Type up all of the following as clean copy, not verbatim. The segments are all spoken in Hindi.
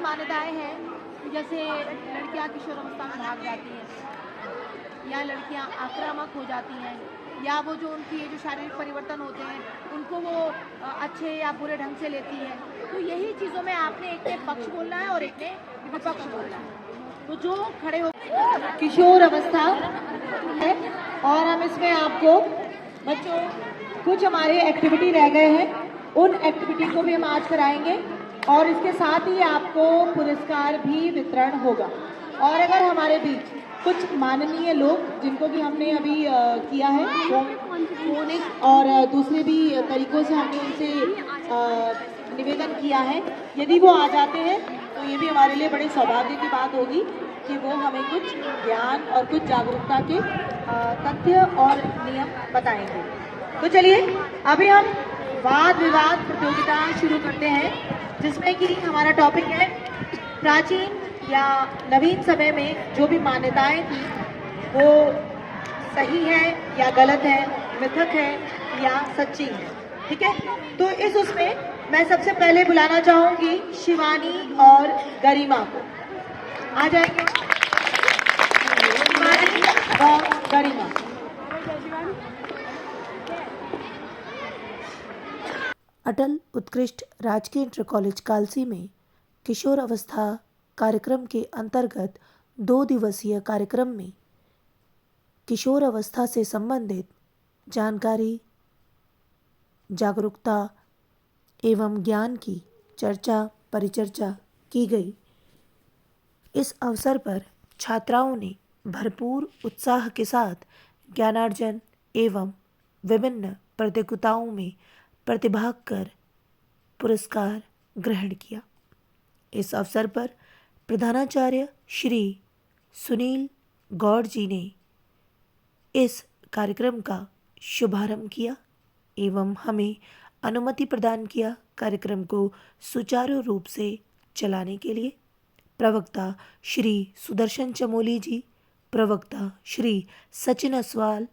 मान्यताएं हैं, जैसे लड़कियां किशोरावस्था में भाग जाती हैं या लड़कियां आक्रामक हो जाती हैं या वो जो उनकी जो शारीरिक परिवर्तन होते हैं उनको वो अच्छे या बुरे ढंग से लेती है। तो यही चीज़ों में आपने एक ने पक्ष बोलना है और एक ने विपक्ष बोलना है। तो जो खड़े हो किशोर अवस्था है और हम इसमें आपको बच्चों कुछ हमारे एक्टिविटी रह गए हैं, उन एक्टिविटी को भी हम आज कराएंगे और इसके साथ ही आपको पुरस्कार भी वितरण होगा। और अगर हमारे बीच कुछ माननीय लोग जिनको कि हमने अभी किया है फोनिक और दूसरे भी तरीकों से हमने उनसे निवेदन किया है, यदि वो आ जाते हैं तो ये भी हमारे लिए बड़े सौभाग्य की बात होगी कि वो हमें कुछ ज्ञान और कुछ जागरूकता के तथ्य और नियम बताएंगे। तो चलिए अभी हम वाद विवाद प्रतियोगिता शुरू करते हैं, जिसमें कि हमारा टॉपिक है प्राचीन या नवीन समय में जो भी मान्यताएं थी वो सही है या गलत है, मिथक है या सच्ची है। ठीक है, तो इस उसमें मैं सबसे पहले बुलाना चाहूंगी शिवानी और गरिमा को। आ जाएंगे शिवानी और गरिमा। अटल उत्कृष्ट राजकीय इंटर कॉलेज कालसी में किशोर अवस्था कार्यक्रम के अंतर्गत 2 दिवसीय कार्यक्रम में किशोर अवस्था से संबंधित जानकारी, जागरूकता एवं ज्ञान की चर्चा परिचर्चा की गई। इस अवसर पर छात्राओं ने भरपूर उत्साह के साथ ज्ञानार्जन एवं विभिन्न प्रतियोगिताओं में प्रतिभाग कर पुरस्कार ग्रहण किया। इस अवसर पर प्रधानाचार्य श्री सुनील गौड़ जी ने इस कार्यक्रम का शुभारंभ किया एवं हमें अनुमति प्रदान किया कार्यक्रम को सुचारू रूप से चलाने के लिए। प्रवक्ता श्री सुदर्शन चमोली जी, प्रवक्ता श्री सचिन असवाल,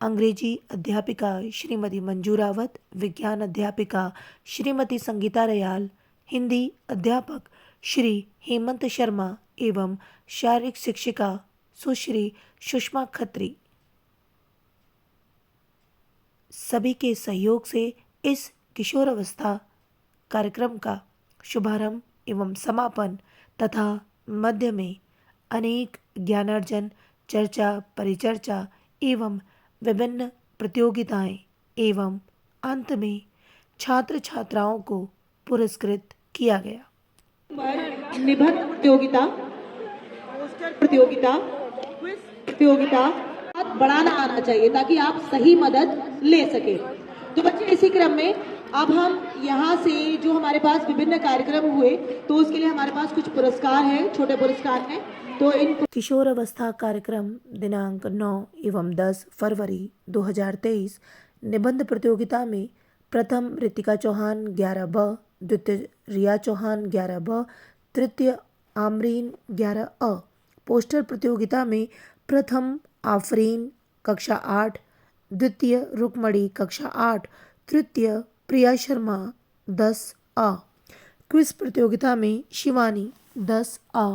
अंग्रेजी अध्यापिका श्रीमती मंजू रावत, विज्ञान अध्यापिका श्रीमती संगीता रयाल, हिंदी अध्यापक श्री हेमंत शर्मा एवं शारीरिक शिक्षिका सुश्री सुषमा खत्री सभी के सहयोग से इस किशोर अवस्था कार्यक्रम का शुभारंभ एवं समापन तथा मध्य में अनेक ज्ञानार्जन, चर्चा परिचर्चा एवं विभिन्न प्रतियोगिताएं एवं अंत में छात्र छात्राओं को पुरस्कृत किया गया। निबंध प्रतियोगिता, पोस्टर प्रतियोगिता, क्विज प्रतियोगिता बढ़ाना आना चाहिए ताकि आप सही मदद ले सके। तो बच्चे इसी क्रम में अब हम यहाँ से जो हमारे पास विभिन्न कार्यक्रम हुए तो उसके लिए हमारे पास कुछ पुरस्कार हैं, छोटे पुरस्कार हैं। तो इन किशोर अवस्था कार्यक्रम दिनांक 9 एवं 10 फरवरी 2023 निबंध प्रतियोगिता में प्रथम रितिका चौहान 11 ब, द्वितीय रिया चौहान 11 ब, तृतीय आमरीन 11 अ। पोस्टर प्रतियोगिता में प्रथम आफरीन कक्षा 8, द्वितीय रुकमणी कक्षा 8, तृतीय प्रिया शर्मा 10 अ। क्विज प्रतियोगिता में शिवानी 10 अ,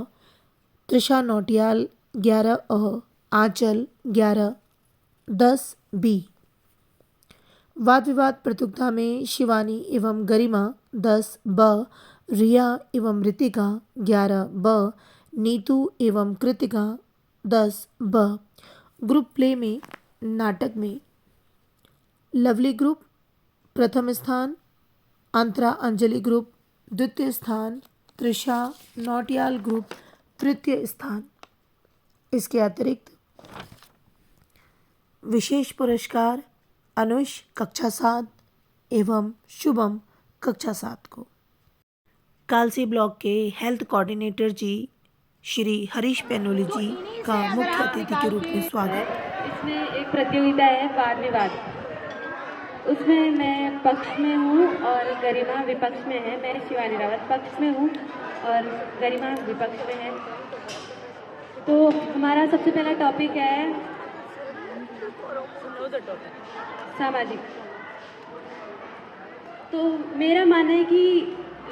त्रिशा नौटियाल 11 अ, आंचल 11 10 बी। वाद विवाद प्रतियोगिता में शिवानी एवं गरिमा 10 ब, रिया एवं ऋतिका 11 ब, नीतू एवं कृतिका 10 ब। ग्रुप प्ले में नाटक में लवली ग्रुप प्रथम स्थान, अंतरा अंजलि ग्रुप द्वितीय स्थान, त्रिशा नौटियाल ग्रुप तृतीय स्थान। इसके अतिरिक्त विशेष पुरस्कार अनुष कक्षा 7 एवं शुभम कक्षा 7 को। कालसी ब्लॉक के हेल्थ कोऑर्डिनेटर जी श्री हरीश पेनोली जी का मुख्य अतिथि के रूप में स्वागत। इसमें एक प्रतियोगिता है वाद विवाद, उसमें मैं पक्ष में हूँ और गरिमा विपक्ष में है। मैं शिवानी रावत पक्ष में हूँ और गरिमा विपक्ष में है। तो हमारा सबसे पहला टॉपिक है सामाजिक। तो मेरा मानना है कि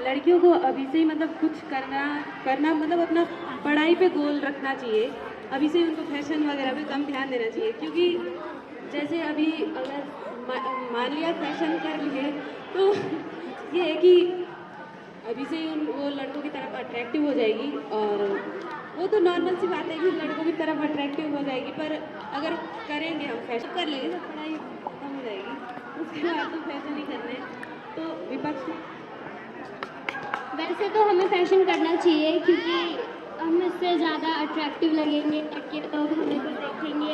लड़कियों को अभी से ही मतलब कुछ करना मतलब अपना पढ़ाई पे गोल रखना चाहिए। अभी से उनको फैशन वगैरह पे कम ध्यान देना चाहिए, क्योंकि जैसे अभी अगर मान लिया फैशन कर लिए तो ये है कि अभी से ही वो लड़कों की तरफ अट्रैक्टिव हो जाएगी, और वो तो नॉर्मल सी बात है कि लड़कों की तरफ अट्रैक्टिव हो जाएगी। पर अगर करेंगे हम फैशन कर लेंगे तो पढ़ाई खत्म हो जाएगी, उसके बाद तो फैशन ही करना है। तो विपक्ष वैसे तो हमें फैशन करना चाहिए, क्योंकि हम इससे ज़्यादा अट्रैक्टिव लगेंगे, लड़के लोग हमें को देखेंगे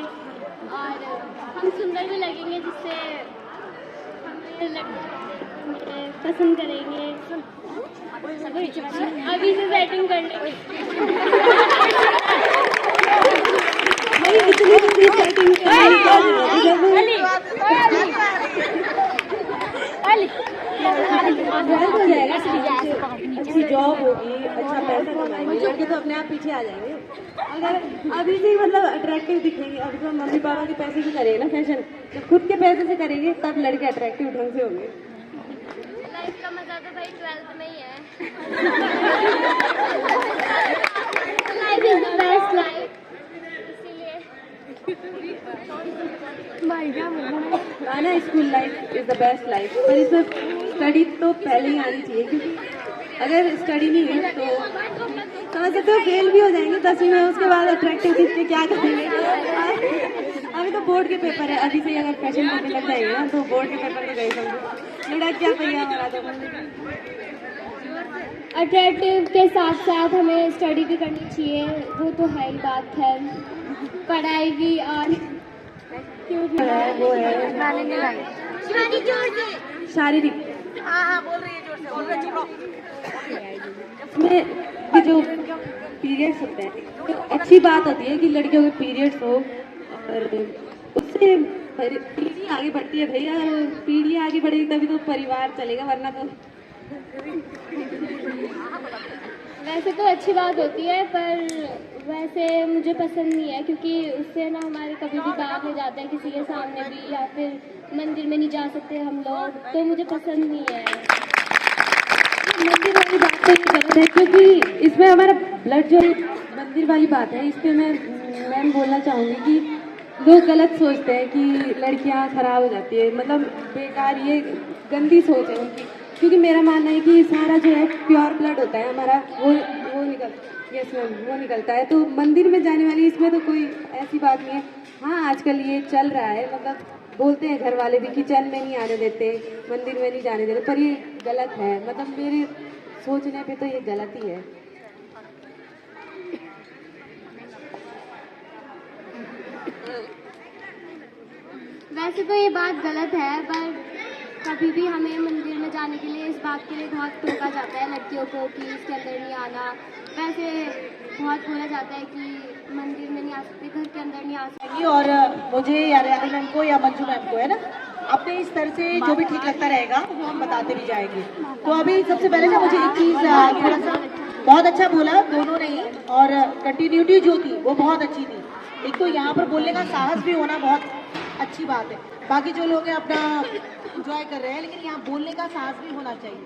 और हम सुंदर भी लगेंगे, जिससे हमें लड़के पसंद करेंगे। अभी से सेटिंग कर लेंगे। इतनी सेटिंग हो जाएगा, अच्छी जॉब होगी, अच्छा पैसा कमाएंगे, लड़के तो अपने आप पीछे आ जाएंगे। अगर अभी से ही मतलब अट्रैक्टिव दिखेंगे, अभी तो मम्मी पापा के पैसे से करेंगे ना फैशन, जब खुद के पैसे से करेंगे तब लड़के अट्रैक्टिव ढंग से होंगे। लाइफ का मजा तो भाई 12th में ही है। Life is the best life, इसीलिए ना school life is the best life, पर इसमें स्टडी तो पहले ही आनी चाहिए, क्योंकि अगर स्टडी नहीं है तो समझ सकते हो फेल भी हो जाएंगे 10वीं में, उसके बाद अट्रैक्टिव दिख के क्या करेंगे। अभी तो बोर्ड के पेपर है, अभी से अगर फैशन करने लग जाएंगे ना तो बोर्ड के पेपर तो गए समझो, लड़ा क्या पहिया हमारा तो। अट्रैक्टिव के साथ साथ हमें स्टडी भी करनी चाहिए, वो तो है ही बात है, पढ़ाई भी। और क्योंकि वो है शारीरिक इसमें भी जो पीरियड्स होते हैं, तो अच्छी बात होती है कि लड़कियों के पीरियड्स हो, और उससे पीढ़ी आगे बढ़ती है भैया, पीढ़ी आगे बढ़ेगी तभी तो परिवार चलेगा, वरना तो। वैसे तो अच्छी बात होती है, पर वैसे मुझे पसंद नहीं है, क्योंकि उससे ना हमारे कभी भी बात हो जाता है किसी के सामने भी, या फिर मंदिर में नहीं जा सकते हम लोग, तो मुझे पसंद नहीं है। मंदिर वाली बात तो ये गलत है, क्योंकि इसमें हमारा ब्लड जो मंदिर वाली बात है, इस पर मैं बोलना चाहूँगी कि लोग गलत सोचते हैं कि लड़कियाँ खराब हो जाती है, मतलब बेकार, ये गंदी सोच है उनकी। क्योंकि मेरा मानना है कि सारा जो है प्योर ब्लड होता है हमारा, वो निकलता है, तो मंदिर में जाने वाली इसमें तो कोई ऐसी बात नहीं है। हाँ, आजकल ये चल रहा है, मतलब बोलते हैं घर वाले भी किचन में नहीं आने देते, मंदिर में नहीं जाने देते, पर ये गलत है, मतलब मेरे सोचने पे तो ये गलत ही है। वैसे तो ये बात गलत है, पर कभी भी हमें मंदिर में जाने के लिए इस बात के लिए बहुत टोका जाता है लड़कियों को कि इसके अंदर नहीं आना। वैसे बहुत बोला जाता है कि मंदिर में नहीं आ सकते, घर के अंदर नहीं आ सकते। और मुझे या रेहान मैम को या मंजू मैम को, है ना, अपने इस तरह से जो भी ठीक लगता रहेगा हम बताते भी जाएंगे। तो अभी सबसे पहले ना मुझे एक चीज़ थोड़ा सा बहुत अच्छा बोला दोनों ने ही, और कंटिन्यूटी जो थी वो बहुत अच्छी थी। एक तो यहाँ पर बोलने का साहस भी होना बहुत अच्छी बात है, बाकी जो लोग हैं अपना इंजॉय कर रहे हैं, लेकिन यहाँ बोलने का साहस भी होना चाहिए।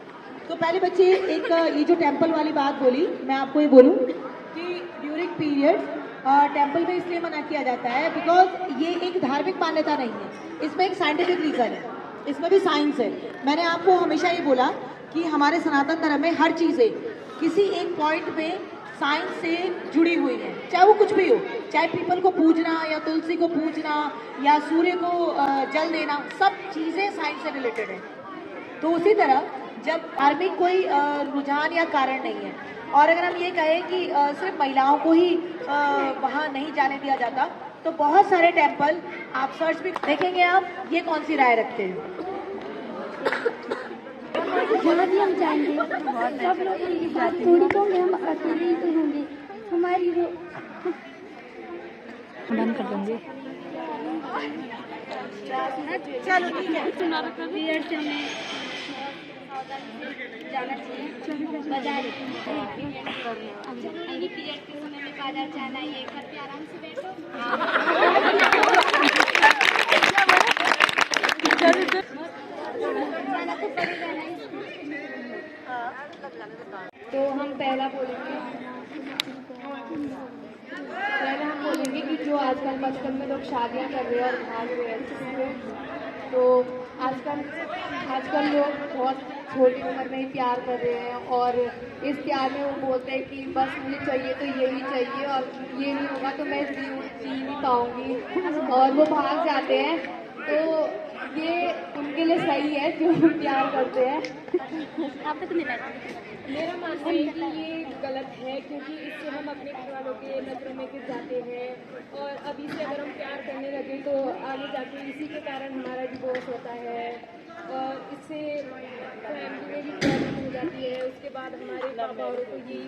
तो पहले बच्चे एक ये जो टेम्पल वाली बात बोली, मैं आपको ये बोलूँ कि ड्यूरिंग पीरियड टेम्पल में इसलिए मना किया जाता है बिकॉज ये एक धार्मिक मान्यता नहीं है, इसमें एक साइंटिफिक रीज़न है, इसमें भी साइंस है। मैंने आपको हमेशा ये बोला कि हमारे सनातन धर्म में हर चीज़ें किसी एक पॉइंट पे साइंस से जुड़ी हुई है, चाहे वो कुछ भी हो, चाहे पीपल को पूजना या तुलसी को पूजना या सूर्य को जल देना, सब चीज़ें साइंस से रिलेटेड है। तो उसी तरह जब धार्मिक कोई रुझान या कारण नहीं है, और अगर हम ये कहें कि सिर्फ महिलाओं को ही वहाँ नहीं जाने दिया जाता, तो बहुत सारे टेम्पल आप सर्च भी देखेंगे, आप ये कौन सी राय रखते हैं? जहाँ भी हम जाएंगे सब लोग उनकी बात थोड़ी कहोगे, हम अकेले ही तो होंगे, हमारी वो बंद कर देंगे। चलो ठीक है। पीरियड से हमें जाना चाहिए बाजार। जरूरी नहीं पीरियड के समय में बाजार जाना, ये घर पे आराम से बैठो। जाना तो पड़ेगा ना। तो हम पहले हम बोलेंगे कि जो आजकल बचपन में लोग शादियां कर रहे हैं और भाग रहे हैं इससे, तो आजकल लोग बहुत छोटी उम्र में ही प्यार कर रहे हैं और इस प्यार में वो बोलते हैं कि बस मुझे चाहिए तो यही चाहिए और ये नहीं होगा तो मैं जी नहीं पाऊंगी और वो भाग जाते हैं। तो ये उनके लिए सही है जो प्यार करते हैं। मेरा मानना है कि ये गलत है, क्योंकि इससे हम अपने घर वालों के नजरों में गिर जाते हैं और अभी से अगर हम प्यार करने लगे तो आगे जाके इसी के कारण हमारा डिवोर्स होता है और इससे फैमिली में भी प्रॉब्लम हो जाती है। उसके बाद हमारे पापा औरों को ये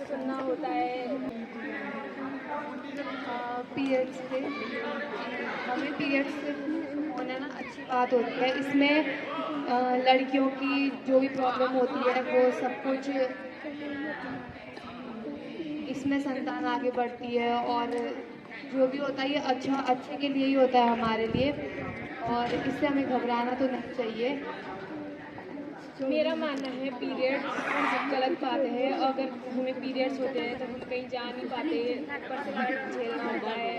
सुनना होता है। पीरियड्स पे हमें पीरियड्स होना ना अच्छी बात होती है। इसमें लड़कियों की जो भी प्रॉब्लम होती है वो सब कुछ, इसमें संतान आगे बढ़ती है और जो भी होता है ये अच्छे के लिए ही होता है हमारे लिए और इससे हमें घबराना तो नहीं चाहिए। मेरा मानना है पीरियड्स गलत बात है। अगर हमें पीरियड्स होते हैं तो हम कहीं जा नहीं पाते, ऊपर से दर्द झेलना होता है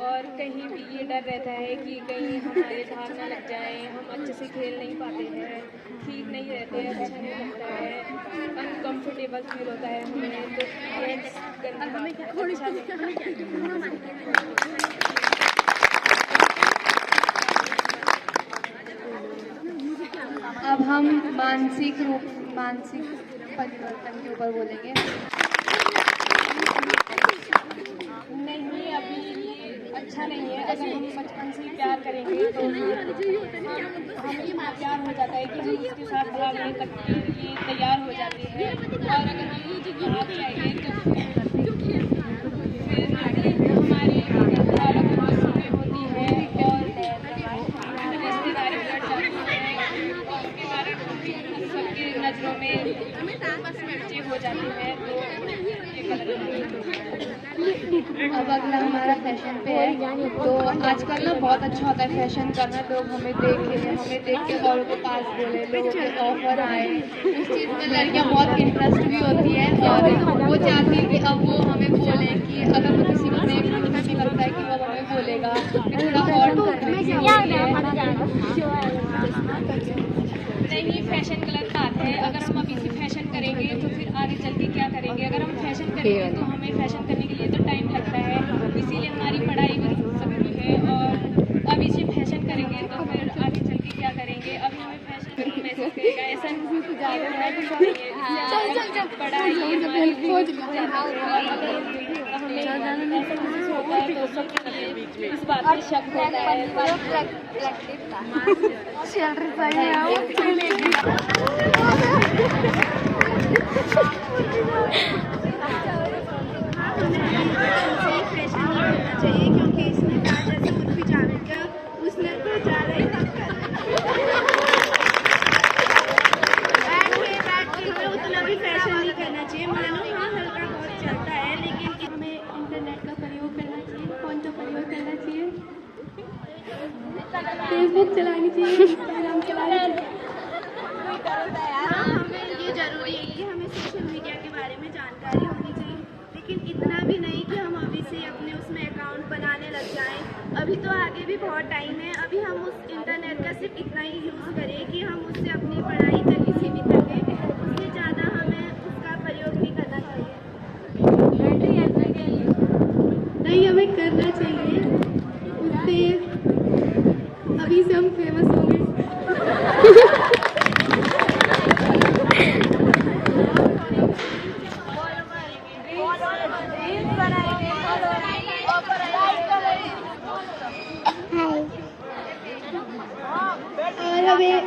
और कहीं भी ये डर रहता है कि कहीं हमारे भाग ना लग जाए, हम अच्छे से खेल नहीं पाते हैं, ठीक नहीं रहते, अच्छा नहीं लगता है, अनकम्फर्टेबल फील होता है हमें। तो पीरियड्स अब हम मानसिक परिवर्तन के ऊपर बोलेंगे। नहीं, अभी ये अच्छा नहीं है। अगर हम बचपन से प्यार करेंगे तो हमें इतना प्यार हो जाता है कि हम उसके साथ भागने तक के लिए तैयार हो जाते हैं और अगर हम भाग जाएंगे तो फिर हमारी हालत बहुत बुरी होती है और रिश्तेदारी बढ़ जाती है और उसके कारण सबकी नज़रों में बच्चे हो जाते हैं। तो ये गलत है। अब अगला हमारा फैशन पे है। तो आजकल ना बहुत अच्छा होता है फैशन करना। लोग हमें देख के औरों के पास बोले, लोगों के ऑफर आए, उस चीज़ में लड़कियां बहुत इंटरेस्ट भी होती है और वो चाहती है कि अब वो हमें बोले कि अगर वो किसी को देख तो उन्हें भी लगता है कि वो हमें बोलेगा कि थोड़ा और करने की नहीं। फैशन गलत बात है। अगर हम अभी से फैशन करेंगे तो फिर आगे चल के क्या करेंगे? अगर हम फैशन करेंगे तो हमें फैशन करने के लिए तो टाइम लगता है, इसीलिए हमारी पढ़ाई भी रुक सकती है और अभी से फैशन करेंगे तो फिर आगे चल के क्या करेंगे? अभी हमें फैशन मैसेज करेगा ऐसा पढ़ाई होता है तो सब इस बात में शक होता चाहिए क्योंकि इसमें कहा जैसे कुछ भी जाने का उसने तो ज़्यादा ही बैठ के हमें उतना भी फैशन नहीं करना चाहिए। मानो हाँ हल्का बहुत चलता है, लेकिन हमें इंटरनेट का प्रयोग करना चाहिए, फ़ोन का प्रयोग करना चाहिए, फेसबुक चलानी चाहिए, इंस्टाग्राम चलानी चाहिए। हाँ, हमें ये ज़रूरी है कि हमें सोशल मीडिया के बारे में जानकारी होनी चाहिए, लेकिन इतना भी नहीं कि हम अभी से अपने उसमें अकाउंट बनाने लग जाएं। अभी तो आगे भी बहुत टाइम है। अभी हम उस इंटरनेट का सिर्फ इतना ही यूज़ करें कि हम उससे अपनी पढ़ाई तक ही सीमित रखें, उससे ज़्यादा हमें उसका प्रयोग नहीं करना चाहिए। नहीं, हमें करना चाहिए, उससे अभी से हम फेमस होंगे। और हमें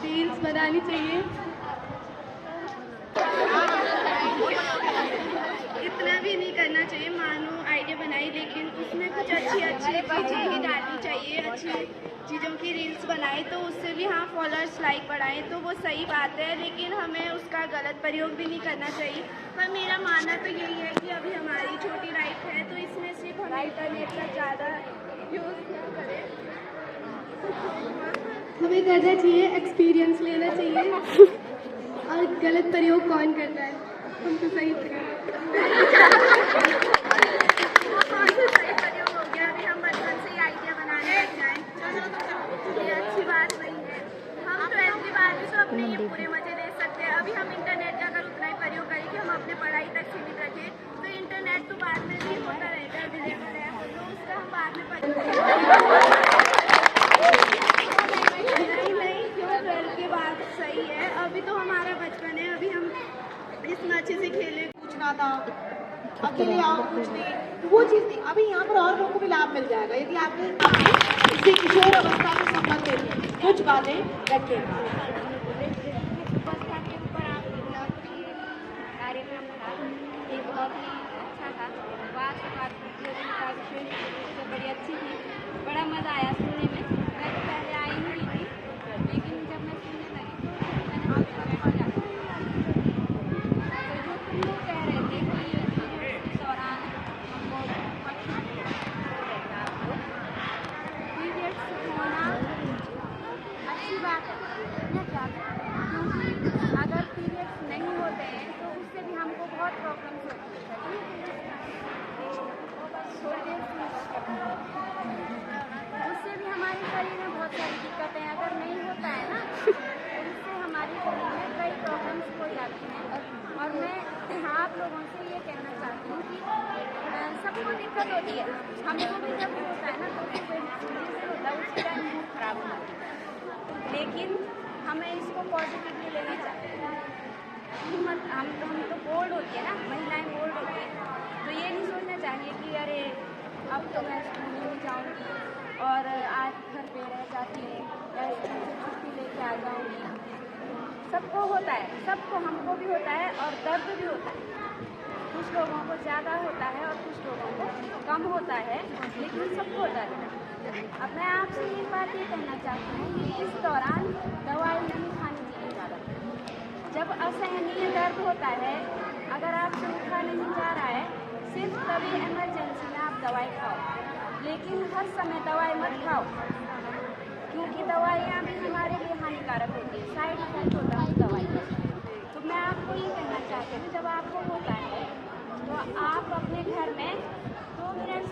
रील्स बनानी चाहिए। इतना भी नहीं करना चाहिए। मानो आइडिया बनाई, लेकिन उसमें कुछ अच्छी चीज़ें ही डालनी चाहिए। अच्छी चीज़ों की रील्स बनाए तो उससे भी हाँ फॉलोअर्स लाइक बढ़ाएं तो वो सही बात है, लेकिन हमें उसका गलत प्रयोग भी नहीं करना चाहिए। पर मेरा मानना तो यही है कि अभी हमारी छोटी लाइफ है तो इसमें सिर्फ हम इंटरनेट का ज़्यादा यूज़ करें। हमें करना चाहिए, एक्सपीरियंस लेना चाहिए। और गलत प्रयोग कौन करता है, हम तो सही सही प्रयोग हो गया। अभी हम बचपन से ही आइडिया बनाने लग जाएं, ये अच्छी बात नहीं है। हम 12th के बाद भी तो अपने ये पूरे मजे ले सकते हैं। अभी हम इंटरनेट का अगर उतना ही प्रयोग करें कि हम अपने पढ़ाई तक सीमित रखें, तो इंटरनेट तो बाद में भी होता रहेगा, अवेलेबल है, तो उसका हम बाद में नहीं, क्यों 12th के बाद सही है। अभी तो हमारा बचपन है, अभी हम इसमें अच्छे से खेले। पूछना था, अकेले आओ पूछने, वो चीज़ नहीं। अभी यहाँ पर और लोगों को भी लाभ मिल जाएगा यदि आपने इससे किशोर अवस्था से संबंधित कुछ बातें रखें। अवस्था के ऊपर आप कार्यक्रम था, ये बहुत ही अच्छा था। बात प्रतियोगिता विशेष रूप से बड़ी अच्छी थी, बड़ा मज़ा आया सुनने में। मैं तो पहले आई नहीं थी, लेकिन जब मैं सुनने लगी तो मैंने बैठ जाती। तो जो तुम लोग कह रहे थे कि इस दौरान हमको पीरियड्स होना अच्छी बात है, मैं क्या क्योंकि अगर पीरियड्स नहीं होते हैं तो उससे भी हमको बहुत प्रॉब्लम्स होती है। थोड़ी देर उससे भी हमारे शरीर में बहुत सारी दिक्कतें, अगर नहीं होता है ना तो उससे हमारे शरीर में कई प्रॉब्लम्स हो जाती हैं। और मैं आप लोगों से ये कहना चाहती हूँ कि सबको दिक्कत होती है, हमको भी जब होता है ना तो होता है, उसके टाइम मूड खराब होता है, लेकिन हमें इसको पॉजिटिवली लेना चाहिए। हम तो बोल्ड होती है ना, महिलाएं बोल्ड होती है, तो ये नहीं सोचना चाहिए कि अरे अब तो मैं स्कूल नहीं जाऊँगी और आज घर पे रह जाती हूँ या स्कूल से छुट्टी लेके आ जाऊँगी। सबको होता है, सबको, हमको भी होता है और दर्द भी होता है। कुछ लोगों को ज़्यादा होता है और कुछ लोगों को कम होता है, लेकिन सबको दर्द है। अब मैं आपसे एक बात ये कहना चाहती हूँ कि इस दौरान दवाई नहीं खानी चाहिए ज़्यादा। जब असहनीय दर्द होता है, अगर आपसे उठा नहीं जा रहा है, सिर्फ तभी इमरजेंसी में आप दवाई खाओ, लेकिन हर समय दवाई मत खाओ, क्योंकि दवाइयाँ भी हमारे लिए हानिकारक होती है, साइड इफेक्ट होता है दवाई का। तो मैं आपको ये कहना चाहती हूँ, जब आपको होता है तो आप अपने घर में 2 मिनट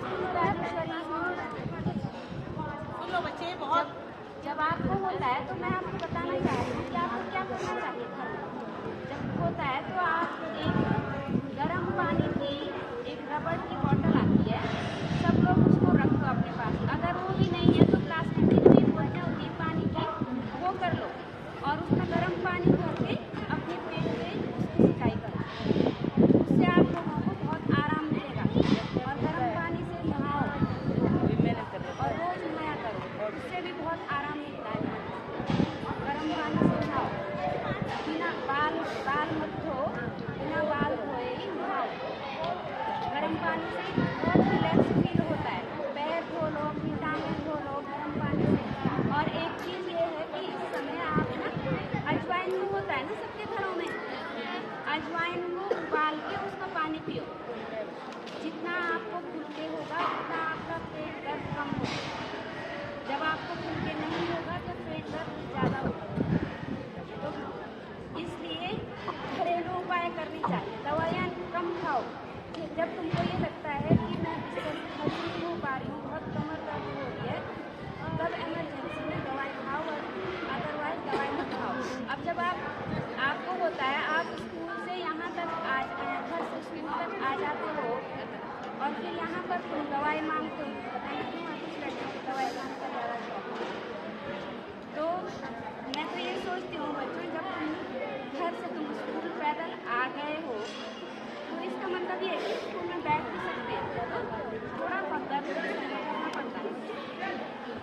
बच्चे बहुत जब आपको होता है तो मैं आपको बताना चाह रही हूँ कि आपको क्या करना चाहिए घर में। जब होता है तो आप एक गर्म पानी की एक रबड़ की बोतल आती है, सब लोग उसको रखो अपने पास। अगर वो भी नहीं है तो प्लास्टिक की जो बोतल होती है पानी की, वो कर लो और उसमें गर्म पानी भर के अपने पेट पे उसकी सिकाई करो। उससे आप लोगों को बहुत आराम मिलेगा। और गर्म पानी से नहाओ और रोज नया करो, उससे भी बहुत आराम मिलता है। गर्म पानी से नहाओ, बिना बाल मत धो, बिना बाल धोए ही नहाओ। गर्म पानी से बहुत रिलैक्स फील होता है। पैर धो लो, अपनी टांगें धो लो गर्म पानी से। और एक चीज़ ये है कि इस समय आप ना अजवाइन होता है ना सबके घरों में, अजवाइन को उबाल के उसका पानी पियो। जितना आपको फुलके होगा उतना आपका पेट दर्द कम होगा। जब आपको फुलके नहीं होगा तो पेट दर्द ज़्यादा होगा। तो इसलिए घरेलू उपाय करनी चाहिए, दवाइयाँ कम खाओ। जब तुमको ये लगता है कि मैं बिस्तर से खड़ी नहीं हो पा रही हूँ, बहुत कमर दर्द हो रही है, तब इमरजेंसी में दवाई खाओ, और अदरवाइज दवाई मत खाओ। अब जब आपको होता है, आप स्कूल से यहाँ तक घर से स्कूल तक आ जाते हो और फिर यहाँ पर तुम दवाई मांगते हो, पता नहीं क्यों कुछ लड़कियों को दवाई खाने का ज़्यादा शौक है। तो मैं तो ये सोचती हूँ बच्चों, जब तुम घर से तुम स्कूल पैदल आ गए हो तो इसका मतलब ये है कि स्कूल में बैठ भी सकते हैं, तो थोड़ा बहुत दर्द करना पड़ता है।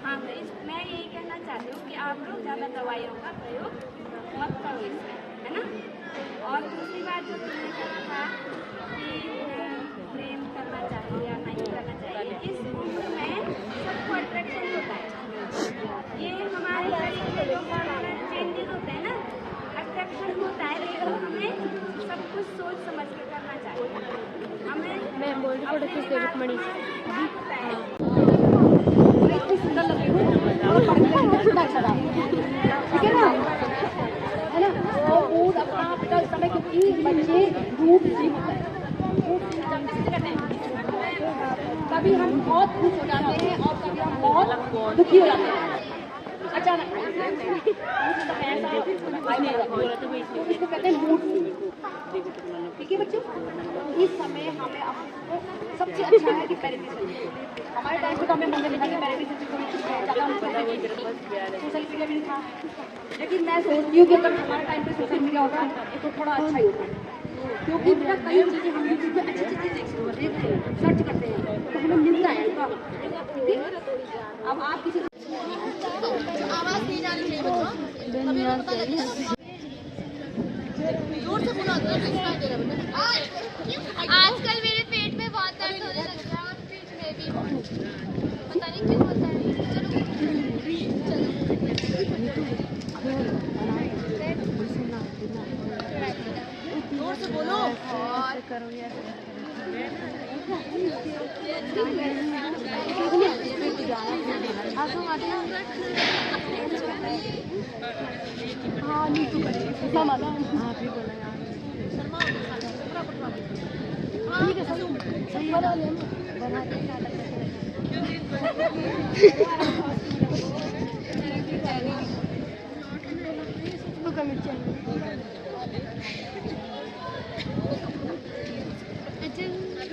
हाँ, तो मैं यही कहना चाहती हूँ कि आप लोग ज़्यादा दवाइयों का प्रयोग मत करो इसमें, है ना। और दूसरी बात जो तुमने कहा था कि प्रेम करना चाहिए या नहीं करना चाहिए, इस उम्र में सबको अट्रैक्शन होता है। ये हमारे शरीर में जो हार्मोनल चेंजेस होते हैं ना, अट्रैक्शन होता है, लेकिन हमें सब कुछ सोच समझ के करना चाहिए। हमें मैं बोल रही हूँ कि बच्चे धूप नहीं होता है, कभी हम बहुत खुश हो जाते हैं और कभी हम बहुत दुखी हो जाते हैं अचानक ऐसा इसको कहते हैं मूड स्विंग। ठीक है बच्चों, इस समय हमें आपको सबसे अच्छा है कि पेरेंट्स हमारे टाइम पे तो हमें मंदिर लिखा कि पेरेंट्स ज़्यादा सोशल मीडिया भी नहीं था, लेकिन मैं सोचती हूँ कि अगर हमारे टाइम पे सोशल मीडिया होता है तो थोड़ा अच्छा ही होता, क्योंकि बेटा कई चीज़ें हम यूट्यूब पे अच्छी चीज़ें देखते हैं, सर्च करते हैं तो हमें मिलता है उनका। ठीक है, अब आप किसी आवाज नहीं जानी चाहिए बच्चों, तभी हमें पता लगेगा। जोर से बोलो, सुनाई दे रहा है बेटा। आजकल मेरे पेट में बहुत दर्द होने लग गया और पीठ में भी, पता नहीं क्यों होता है। जोर से बोलो। हाँ नीतू करेगा माता ठीक है सही बना ले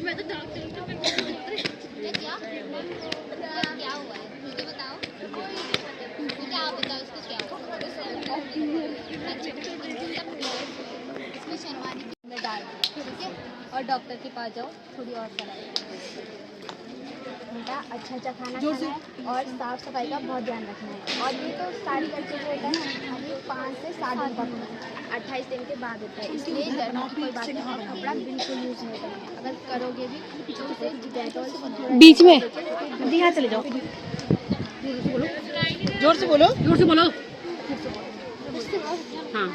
मैं तो डॉक्टर क्या हुआ है मुझे बताओ, क्या बताओ उसको क्या हुआ, इसमें शर्माने में डाल दो, ठीक है, और डॉक्टर के पास जाओ, थोड़ी और कराओ। बेटा अच्छा खाना खाना है और साफ सफाई का बहुत ध्यान रखना है। और ये तो सारी लड़कियों को होता है, अभी 5 से 7 दिन तक 28 दिन के बाद होता है, इसलिए डरने की कोई बात नहीं। और कपड़ा बिल्कुल यूज़ नहीं करना है, अगर करोगे भी तो उसे डेटॉल बीच में यहाँ चले जाओ, जोर से बोलो। जोर से बोलो। हाँ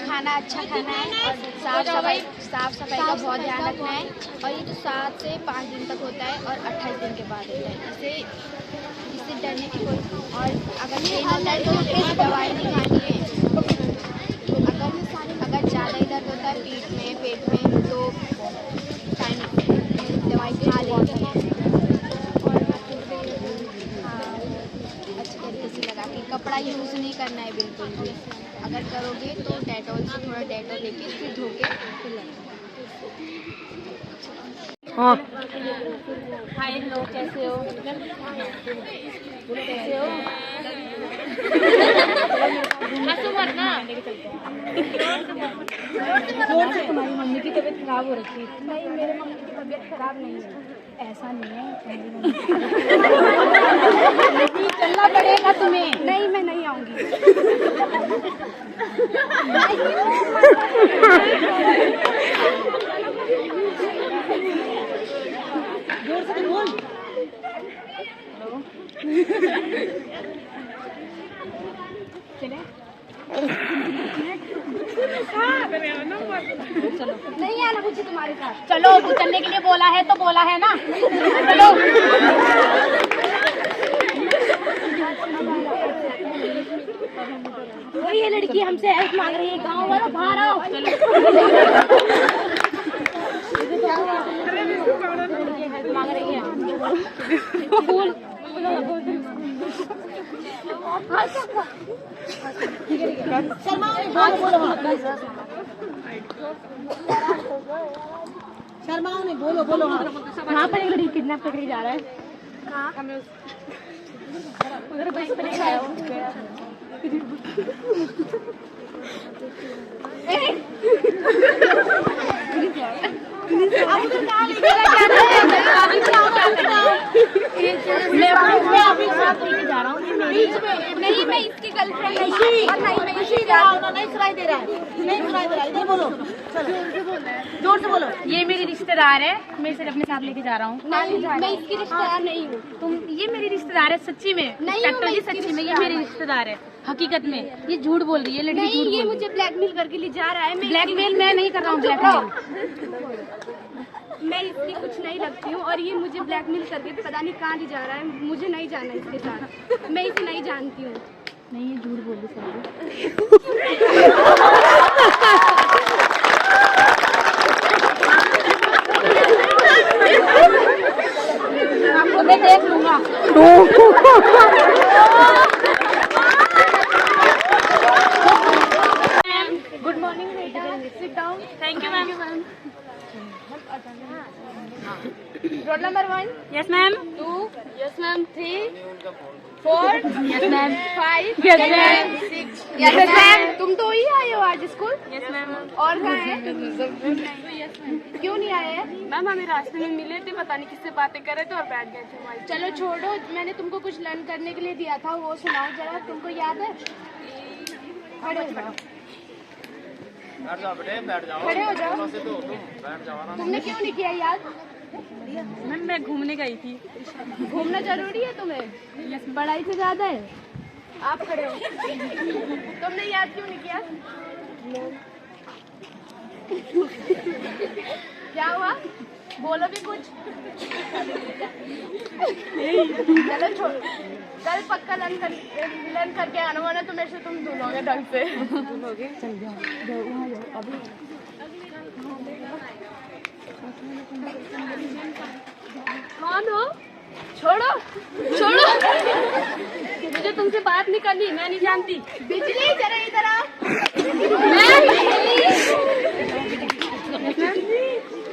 खाना अच्छा खाना है और साफ सफाई का बहुत ध्यान रखना है। और ये जो 7 से 5 दिन तक होता है और 28 दिन के बाद होता है, इससे डरने की कोई, और अगर पेन होता है तो फिर दवाई नहीं खानी है। अगर ज़्यादा ही दर्द होता है पेट में तो टाइम दवाई खा लेनी है। हाँ, अच्छी तरीके से लगा के कपड़ा यूज़ नहीं करना है बिल्कुल भी। अगर करोगे तो डेटॉल से थोड़ा डेटॉल लेके फिर धो के फिर लगाओ। हाय हेलो कैसे हो, कैसे हो? हंसो मत ना। तुम्हारी मम्मी की तबीयत खराब हो रखी है। नहीं, मेरे मम्मी की तबीयत खराब नहीं है। ऐसा नहीं है, मेरी मम्मी चलना पड़ेगा तुम्हें। नहीं, मैं नहीं आऊँगी। जोर से बोल। नहीं आना मुझे तुम्हारे साथ। चलो चलने के लिए बोला है तो बोला है ना, चलो। वो ये लड़की हमसे हेल्प मांग रही है, गाँव वालों बाहर आओ। हेल्प मांग रही है। फूल शर्माओ नहीं, बोलो बोलो। वहाँ पर एक लड़की किडनैप करके जा रहा है। कहाँ? उधर बाइक पे लेके आया नहीं, मैं इसकी गर्लफ्रेंड नहीं, और नहीं मैं इसी नहीं सुनाई दे रहा है, नहीं सुनाई दे रहा है, इधर बोलो। चलो जोर से बोलो। ये मेरी रिश्तेदार है, मैं इसे अपने साथ लेके जा रहा हूँ। नहीं, मैं इसकी रिश्तेदार नहीं हूँ। तुम, ये मेरी रिश्तेदार है सच्ची में, नहीं, डॉक्टर मैं की इसकी सच्ची में, ये मेरी रिश्तेदार है हकीकत में। ये झूठ बोल रही है, लड़की नहीं, झूठ ये बोल रही मुझे ब्लैकमेल करके ले जा रहा है। ब्लैकमेल मैं नहीं कर रहा हूँ, ब्लैकमेल। मैं इसकी कुछ नहीं लगती हूँ और ये मुझे ब्लैकमेल करके पता नहीं कहाँ ले जा रहा है। मुझे नहीं जाना इसके साथ, मैं इसे नहीं जानती हूँ। नहीं, ये झूठ बोल रही है। मॉर्निंग बेटा, sit down. Thank you ma'am. Roll number 1, yes ma'am. 2, yes ma'am. 3, 4, yes ma'am. 5, Yes, 7, ma'am. 6। Yes ma'am. तुम तो ही आए हो आज स्कूल? Yes ma'am. और कहाँ है? क्यों नहीं आए हैं? मैम हमें रास्ते में मिले थे, पता नहीं किससे बातें कर रहे थे और बैठ गए थे हमारे। चलो छोड़ो, मैंने तुमको कुछ लर्न करने के लिए दिया था, वो सुनाओ जरा, तुमको याद है? खड़े हो जाओ। बैठ जाओ बेटे, बैठ जाओ। खड़े हो जाओ। बस तो बैठ जाओ आराम से। तुमने क्यों नहीं किया याद? मैम मैं घूमने गई थी। घूमना जरूरी है तुम्हें? पढ़ाई से ज्यादा है? आप खड़े हो। तुमने याद क्यों नहीं किया? क्या हुआ? बोलो भी कुछ। चलो छोड़ो, कल पक्का लर्न करके आना, वरना तो मेरे से तुम धुलोगे ढंग से। कौन हो? छोड़ो छोड़ो, मुझे तुमसे बात नहीं करनी, मैं नहीं जानती। बिजली जरा इधर आओ।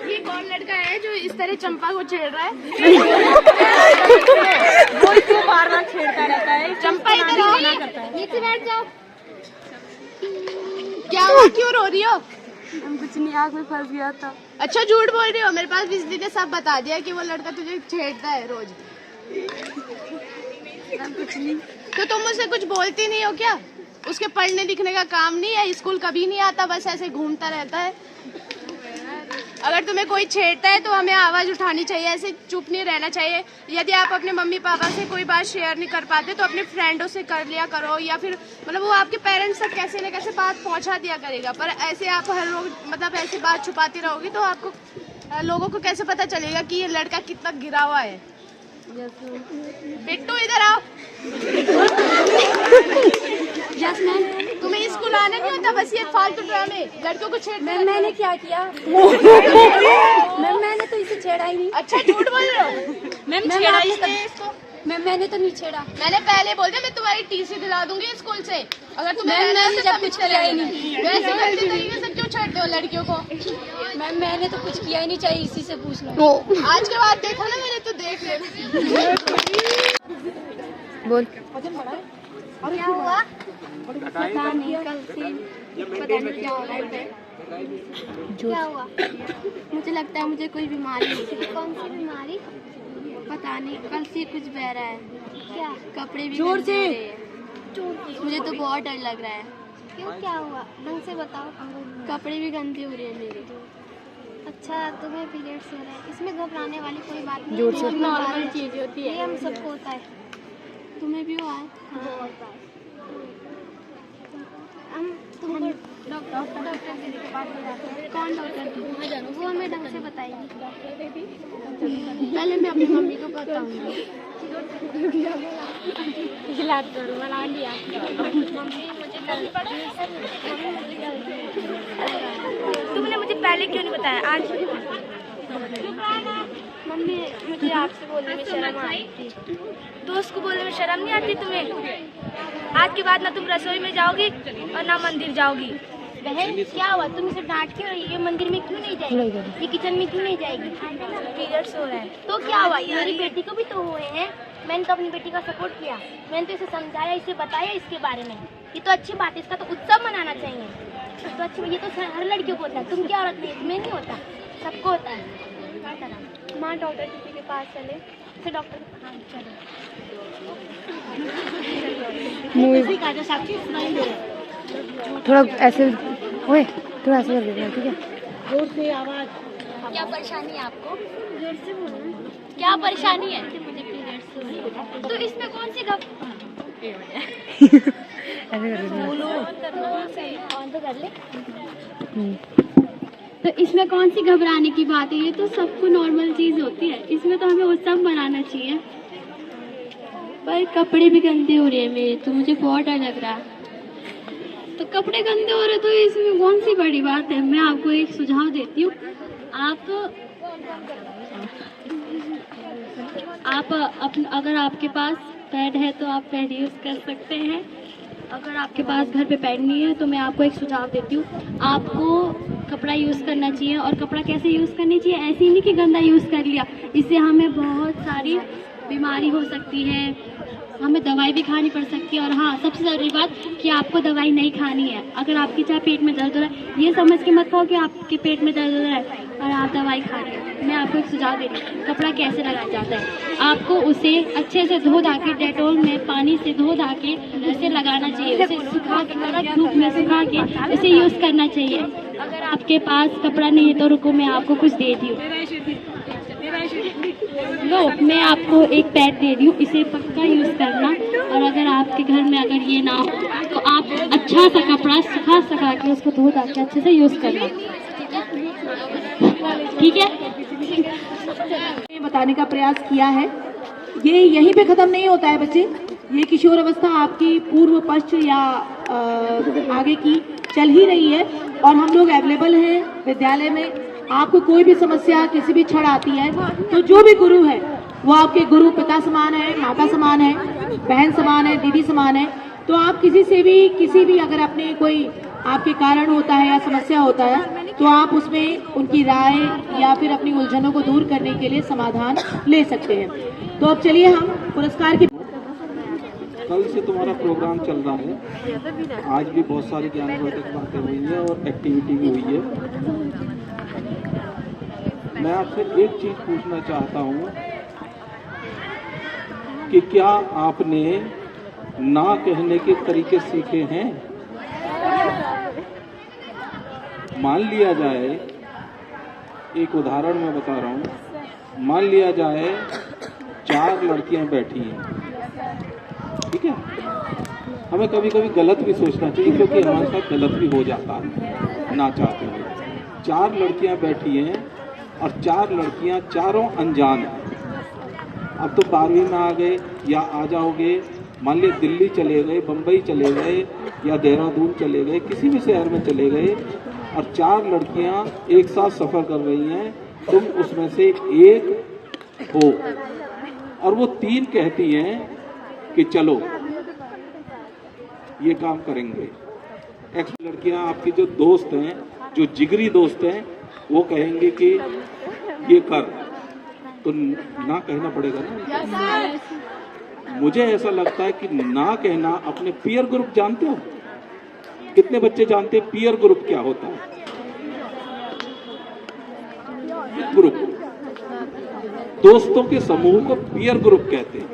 ये कौन लड़का है जो इस तरह चंपा को छेड़ रहा है? कोई क्यों बार बार छेड़ता रहता है? चंपा इधर आओ। नीचे बैठ जाओ। क्या हुआ, क्यों रो रही हो? हम कुछ नहीं, आग में फंस गया था। अच्छा झूठ बोल रही हो, मेरे पास बिजली ने सब बता दिया कि वो लड़का तुझे छेड़ता है रोज। कुछ नहीं। तो तुम मुझसे कुछ बोलती नहीं हो क्या? उसके पढ़ने लिखने का काम नहीं है, स्कूल कभी नहीं आता, बस ऐसे घूमता रहता है। अगर तुम्हें कोई छेड़ता है तो हमें आवाज उठानी चाहिए, ऐसे चुप नहीं रहना चाहिए। यदि आप अपने मम्मी पापा से कोई बात शेयर नहीं कर पाते तो अपने फ्रेंडों से कर लिया करो, या फिर मतलब वो आपके पेरेंट्स तक कैसे न कैसे बात पहुंचा दिया करेगा। पर ऐसे आप हर रोज मतलब ऐसे बात छुपाती रहोगी तो आपको लोगों को कैसे पता चलेगा कि ये लड़का कितना गिरा हुआ है। बिट्टू इधर आओ। Yes ma'am. तुम्हें स्कूल आना नहीं होता, बस ये फालतू ड्रामे लड़कियों को छेड़ते मैम रहते हो। मैंने क्या किया? मैम मैंने तो इसे छेड़ा ही नहीं। अच्छा झूठ बोल रहे हो। मैम मैम छेड़ा आपने ही नहीं। तो मैम मैंने तो नहीं छेड़ा। मैंने पहले बोल दिया, मैं तुम्हारी टीसी दिला दूंगी स्कूल से। अगर तुम्हें मैम, रहना है मैंने तो जब तब कुछ इधर किया ही रहना। नहीं। वैसे गलती तरीके से क्यों छेड़ते हो लड़कियों को? मैम मैंने तो कुछ किया ही नहीं, चाहिए इसी से पूछ लो। आज के बाद देखा ना मैंने, तो देख लेना। बोल। क्या हुआ? पता नहीं, कल से पता नहीं क्या हो रहा है। क्या हुआ? मुझे लगता है मुझे कोई बीमारी है। कौन सी बीमारी? पता नहीं, कल से कुछ बह रहा है। क्या? कपड़े भी जोर गंदे से। हो रहे हैं। मुझे तो बहुत डर लग रहा है। क्यों, क्या हुआ? ढंग से बताओ। कपड़े भी गंदे हो रहे हैं मेरे। अच्छा, तुम्हें पीरियड्स हो रहे हैं, इसमें घबराने वाली कोई बात नहीं जोर है। से। नॉर्मल चीज होती ये है, हम सबको होता है। तुम्हें भी हुआ है? हम तुमको डॉक्टर दीदी के पास ले जाते हैं। कौन डॉक्टर? वो हमें ढंग से बताएगी। पहले मैं अपनी मम्मी को बताऊंगी। तुमने मुझे पहले क्यों नहीं बताया? आज मम्मी, मुझे आपसे बोलने में शर्म आ रही थी। दोस्त को बोलने में शर्म नहीं आती तुम्हें? आज के बाद ना तुम रसोई में जाओगी और ना मंदिर जाओगी। बहन क्या हुआ, तुम इसे डांट क्यों रही है? ये मंदिर में क्यों नहीं जाएगी? ये किचन में क्यों नहीं जाएगी? पीरियड्स हो रहा है तो क्या हुआ? मेरी बेटी को भी तो हुए हैं। मैंने तो अपनी बेटी का सपोर्ट किया, मैंने तो इसे समझाया, इसे बताया इसके बारे में। ये तो अच्छी बात है, इसका तो उत्सव मनाना चाहिए। तो अच्छी, ये तो हर लड़कियों को होता है। तुम क्या औरत नहीं, इसमें नहीं होता, सबको होता है। माँ, डॉक्टर किसी के पास चले। फिर डॉक्टर के पास चलो। थोड़ा ऐसे, ओए थोड़ा ऐसे कर देना, ठीक है? क्या परेशानी है आपको? जोर से बोलो। क्या परेशानी है? मुझे पीरियड्स हो रही है। तो इसमें कौन सी ऐसे कर देना। ऑन तो कर ले। तो इसमें कौन सी घबराने की बात है? ये तो सबको नॉर्मल चीज होती है। इसमें तो हमें उत्सव मनाना चाहिए। पर कपड़े भी गंदे हो रहे हैं मेरे, तो मुझे बहुत डर लग रहा है। तो कपड़े गंदे हो रहे तो इसमें कौन सी बड़ी बात है? मैं आपको एक सुझाव देती हूँ। आप अगर आपके पास पैड है तो आप पैड यूज कर सकते हैं। अगर आपके पास घर पे पैड नहीं है तो मैं आपको एक सुझाव देती हूँ, आपको कपड़ा यूज़ करना चाहिए। और कपड़ा कैसे यूज़ करनी चाहिए, ऐसे ही नहीं कि गंदा यूज़ कर लिया, इससे हमें बहुत सारी बीमारी हो सकती है, हमें दवाई भी खानी पड़ सकती है। और हाँ, सबसे ज़रूरी बात कि आपको दवाई नहीं खानी है। अगर आपकी चाहे पेट में दर्द हो रहा है, ये समझ के मत खाओ कि आपके पेट में दर्द हो रहा है और आप दवाई खा रहे हैं। मैं आपको एक सुझाव दे रही हूँ, कपड़ा कैसे लगाया जाता है। आपको उसे अच्छे से धो धा के, डेटॉल में पानी से धो धा के उसे लगाना चाहिए, उसे सुखा के, कड़क धूप में सुखा के उसे यूज़ करना चाहिए। अगर आपके पास कपड़ा नहीं है तो रुको, मैं आपको कुछ दे दी हूँ। लो, मैं आपको एक पैड दे रही हूँ, इसे पक्का यूज़ करना। और अगर आपके घर में अगर ये ना हो तो आप अच्छा सा कपड़ा सुखा के उसको धो धा के अच्छे से यूज़ करना, ठीक है। बताने का प्रयास किया है, ये यहीं पे ख़त्म नहीं होता है बच्चे। ये किशोर अवस्था आपकी पूर्व, पश्चिम या आगे की चल ही रही है और हम लोग अवेलेबल हैं विद्यालय में। आपको कोई भी समस्या, किसी भी क्षण आती है तो जो भी गुरु है वो आपके गुरु पिता समान है, माता समान है, बहन समान है, दीदी समान है। तो आप किसी भी अगर अपने कोई आपके कारण होता है या समस्या होता है तो आप उसमें उनकी राय या फिर अपनी उलझनों को दूर करने के लिए समाधान ले सकते हैं। तो अब चलिए हम पुरस्कार की। कल से तुम्हारा प्रोग्राम चल रहा है, आज भी बहुत सारी ज्ञानवर्धक बातें हुई हैं और एक्टिविटी भी हुई है। मैं आपसे एक चीज पूछना चाहता हूँ कि क्या आपने ना कहने के तरीके सीखे हैं? मान लिया जाए, एक उदाहरण मैं बता रहा हूँ, मान लिया जाए 4 लड़कियां बैठी हैं, ठीक है। हमें कभी कभी गलत भी सोचना चाहिए क्योंकि हमारे साथ गलत भी हो जाता है ना चाहते हुए। 4 लड़कियां बैठी हैं और 4 लड़कियां चारों अनजान हैं। अब तो 12वीं में आ गए या आ जाओगे, मान लिया दिल्ली चले गए, बम्बई चले गए या देहरादून चले गए, किसी भी शहर में चले गए और 4 लड़कियां एक साथ सफ़र कर रही हैं, तुम उसमें से एक हो और वो 3 कहती हैं कि चलो ये काम करेंगे। एक्स लड़कियां आपकी जो दोस्त हैं, जो जिगरी दोस्त हैं, वो कहेंगे कि ये कर, तो ना कहना पड़ेगा ना। मुझे ऐसा लगता है कि ना कहना, अपने पीयर ग्रुप जानते हो? कितने बच्चे जानते हैं पीयर ग्रुप क्या होता है? ग्रुप, दोस्तों के समूह को पीयर ग्रुप कहते हैं।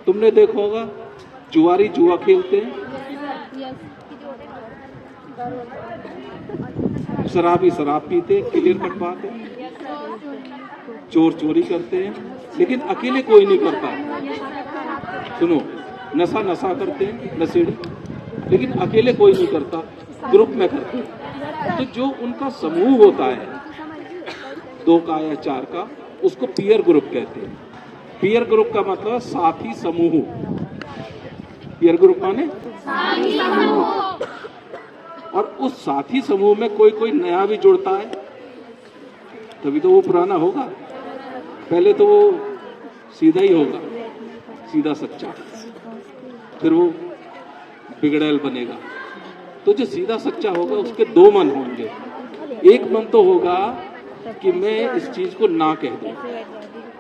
तुमने देखा होगा जुआरी जुआ खेलते हैं, शराबी शराब पीते हैं, क्लियर कट बात है, चोर चोरी करते हैं, लेकिन अकेले कोई नहीं करता। सुनो, नशा करते हैं, नशेड़ी, लेकिन अकेले कोई नहीं करता, ग्रुप में करते हैं। तो जो उनका समूह होता है 2 का या 4 का, उसको पीयर ग्रुप कहते हैं। पीयर ग्रुप का मतलब साथी समूह। पीयर ग्रुप माने साथी समूह। और उस साथी समूह में कोई नया भी जुड़ता है, तभी तो वो पुराना होगा। पहले तो वो सीधा ही होगा, सीधा सच्चा, फिर वो बिगड़ैल बनेगा। तो जो सीधा सच्चा होगा उसके 2 मन होंगे। एक मन तो होगा कि मैं इस चीज को ना कह दूं,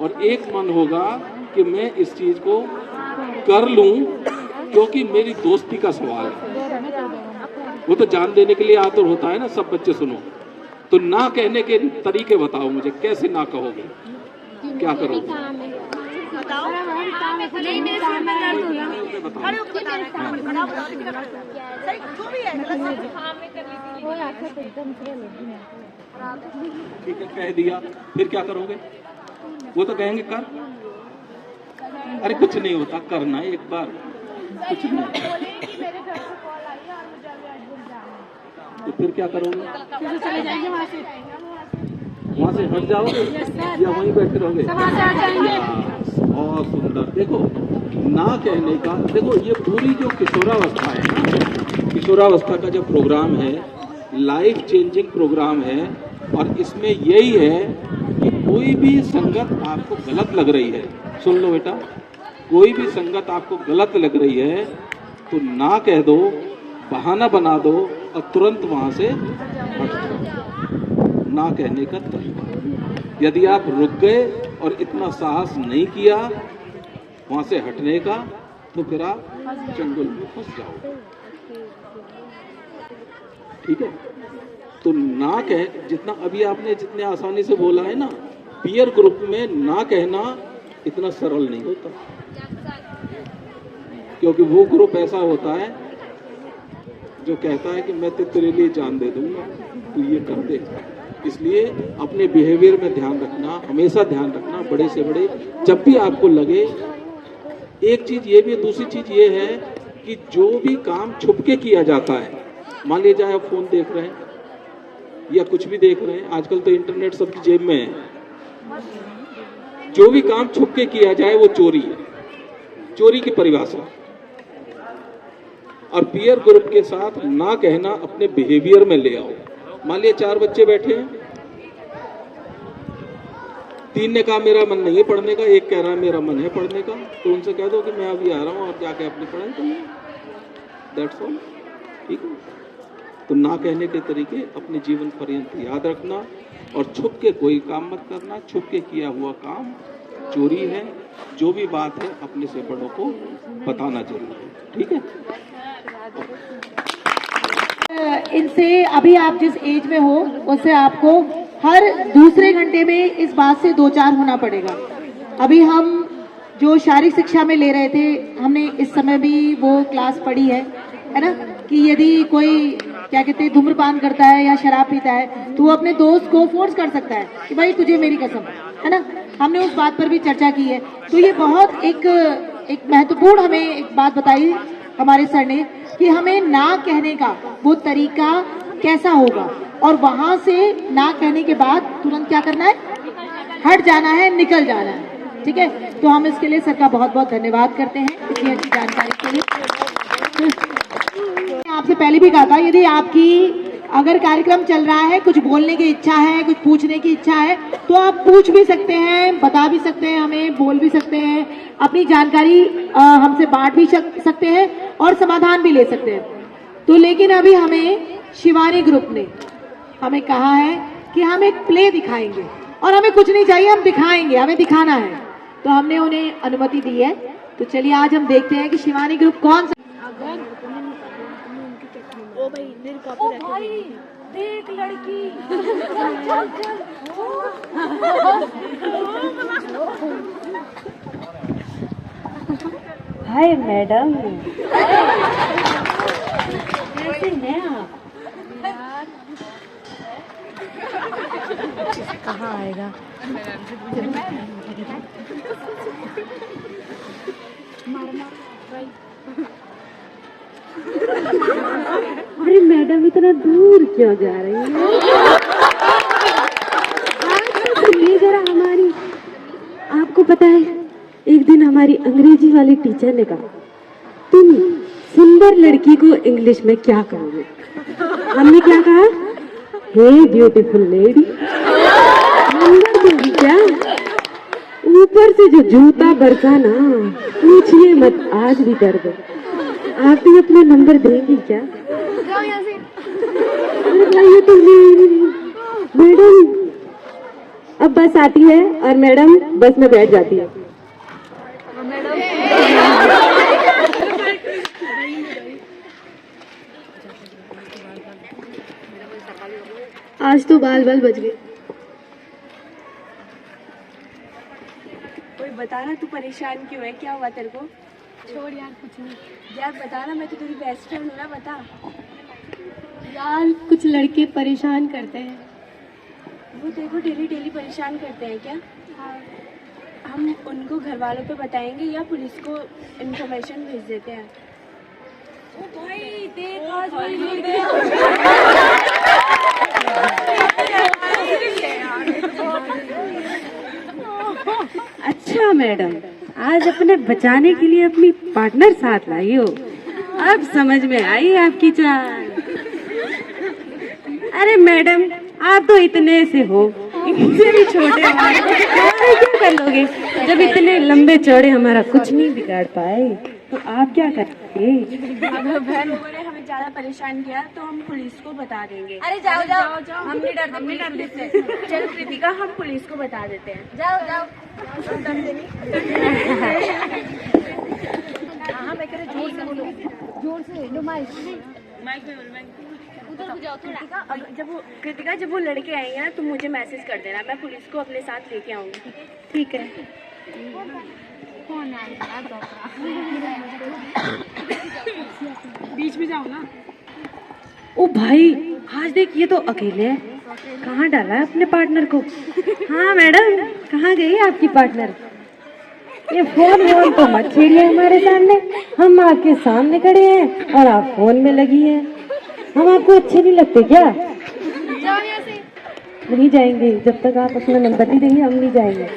और एक मन होगा कि मैं इस चीज को कर लूं क्योंकि मेरी दोस्ती का सवाल है। वो तो जान देने के लिए आतुर होता है ना। सब बच्चे सुनो, तो ना कहने के तरीके बताओ मुझे, कैसे ना कहोगे, क्या करोगे? ठीक है, कह दिया, फिर क्या करोगे? वो तो कहेंगे कर। अरे कुछ नहीं होता, करना एक बार, कुछ नहीं। तो फिर क्या करोगे? वहाँ से हट जाओगे या वहीं बैठे रहोगे? बहुत सुंदर। देखो, ना कहने का, देखो ये पूरी जो किशोरावस्था है ना, किशोरावस्था का जो प्रोग्राम है, लाइफ चेंजिंग प्रोग्राम है। और इसमें यही है कि कोई भी संगत आपको गलत लग रही है, सुन लो बेटा, कोई भी संगत आपको गलत लग रही है तो ना कह दो, बहाना बना दो और तुरंत वहां से हट जाओ। ना कहने का तरीका। यदि आप रुक गए और इतना साहस नहीं किया वहां से हटने का, तो फिर आप चंगुल में फंस जाओगे। ठीक है? तो ना कह, जितना अभी आपने जितने आसानी से बोला है ना, पीयर ग्रुप में ना कहना इतना सरल नहीं होता, क्योंकि वो ग्रुप ऐसा होता है जो कहता है कि मैं तो तेरे लिए जान दे दूंगा, तू ये कर दे। इसलिए अपने बिहेवियर में ध्यान रखना, हमेशा ध्यान रखना, बड़े से बड़े जब भी आपको लगे। एक चीज ये भी, दूसरी चीज ये है कि जो भी काम छुप के किया जाता है, मान लीजिए आप फोन देख रहे हैं या कुछ भी देख रहे हैं, आजकल तो इंटरनेट सबकी जेब में है, जो भी काम छुप के किया जाए वो चोरी है, चोरी की परिभाषा। और पीयर ग्रुप के साथ ना कहना अपने बिहेवियर में ले आओ। मान लिया 4 बच्चे बैठे हैं, 3 ने कहा मेरा मन नहीं है पढ़ने का, एक कह रहा है मेरा मन है पढ़ने का, तो उनसे कह दो कि मैं अभी आ रहा हूं और जाके अपनी पढ़ाई कर लो। That's all. ठीक है? तो ना कहने के तरीके अपने जीवन पर्यंत याद रखना, और छुप के कोई काम मत करना। छुप के किया हुआ काम चोरी है। जो भी बात है अपने से बड़ों को बताना जरूरी है। ठीक है? इनसे अभी आप जिस एज में हो उससे आपको हर दूसरे घंटे में इस बात से 2-4 होना पड़ेगा। अभी हम जो शारीरिक शिक्षा में ले रहे थे, हमने इस समय भी वो क्लास पढ़ी है ना, कि यदि कोई क्या कहते हैं धूम्रपान करता है या शराब पीता है तो वो अपने दोस्त को फोर्स कर सकता है कि भाई तुझे मेरी कसम, है ना। हमने उस बात पर भी चर्चा की है। तो ये बहुत एक महत्वपूर्ण हमें एक बात बताई हमारे सर ने कि हमें ना कहने का वो तरीका कैसा होगा, और वहां से ना कहने के बाद तुरंत क्या करना है, हट जाना है, निकल जाना है। ठीक है? तो हम इसके लिए सर का बहुत बहुत धन्यवाद करते हैं इतनी अच्छी जानकारी के लिए। आपसे पहले भी कहा था, यदि आपकी अगर कार्यक्रम चल रहा है, कुछ बोलने की इच्छा है, कुछ पूछने की इच्छा है, तो आप पूछ भी सकते हैं, बता भी सकते हैं, हमें बोल भी सकते हैं, अपनी जानकारी हमसे बांट भी सकते हैं और समाधान भी ले सकते हैं। तो लेकिन अभी हमें शिवानी ग्रुप ने हमें कहा है कि हम एक प्ले दिखाएंगे, और हमें कुछ नहीं चाहिए, हम दिखाएंगे, हमें दिखाना है। तो हमने उन्हें अनुमति दी है। तो चलिए आज हम देखते हैं कि शिवानी ग्रुप कौन सा। ओ भाई देख लड़की चल चल हाय मैडम, कैसे हैं आप? कहाँ आएगा? अरे मैडम इतना दूर क्यों जा रही है? सुनिए जरा हमारी। आपको पता है एक दिन हमारी अंग्रेजी वाली टीचर ने कहा, तुम सुंदर लड़की को इंग्लिश में क्या कहोगे? हमने क्या कहा? हे ब्यूटीफुल लेडी। नंबर दोगी क्या? ऊपर से जो जूता बरसा ना, पूछिए मत, आज भी दर्द है। आप भी अपना नंबर देंगी क्या? ये तो मैडम, अब बस आती है और मैडम बस में बैठ जाती है। आज तो बाल बाल बच गए। कोई बताना, तू परेशान क्यों है? क्या हुआ तेरे को? छोड़ यार, कुछ नहीं यार बताना, मैं तो तेरी बेस्ट फ्रेंड हूँ ना, बता। यार, कुछ लड़के परेशान करते हैं। वो तेरे को डेली डेली परेशान करते हैं क्या? हाँ। हम उनको घर वालों पे बताएंगे या पुलिस को इन्फॉर्मेशन भेज देते हैं? ओ भाई देख, आज अच्छा मैडम, आज अपने बचाने के लिए अपनी पार्टनर साथ लाई हो। अब समझ में आई आपकी चाल। अरे मैडम, आप तो इतने से हो, इनसे भी छोटे हमारे क्या कर लोगे? जब इतने लंबे चौड़े हमारा कुछ नहीं बिगाड़ पाए। तो आप क्या करेंगे? अगर बहन लोगों ने हमें ज्यादा परेशान किया तो हम पुलिस को बता देंगे। अरे जाओ जाओ जाओ, हम नहीं डरते। चल कृतिका, हम पुलिस को बता देते हैं। जाओ जाओ, हाँ मैं कह रही जोर से बोलो, जोर से लो माइक में उधर जाओ थोड़ा। कृतिका जब वो लड़के आएंगे ना तो मुझे मैसेज कर देना, मैं पुलिस को अपने साथ लेके आऊंगी। ठीक है। बीच में जाओ ना। ओ भाई, आज देख ये तो अकेले है। कहाँ डाला है अपने पार्टनर को? हाँ मैडम, कहाँ गई आपकी पार्टनर? ये फोन वोन तो मत छेड़िए हमारे सामने। हम आपके सामने खड़े हैं और आप फोन में लगी हैं। हम आपको अच्छे नहीं लगते क्या? जाओ यहाँ से। नहीं जाएंगे, जब तक आप अपना नंबर नहीं देंगे हम नहीं जाएंगे।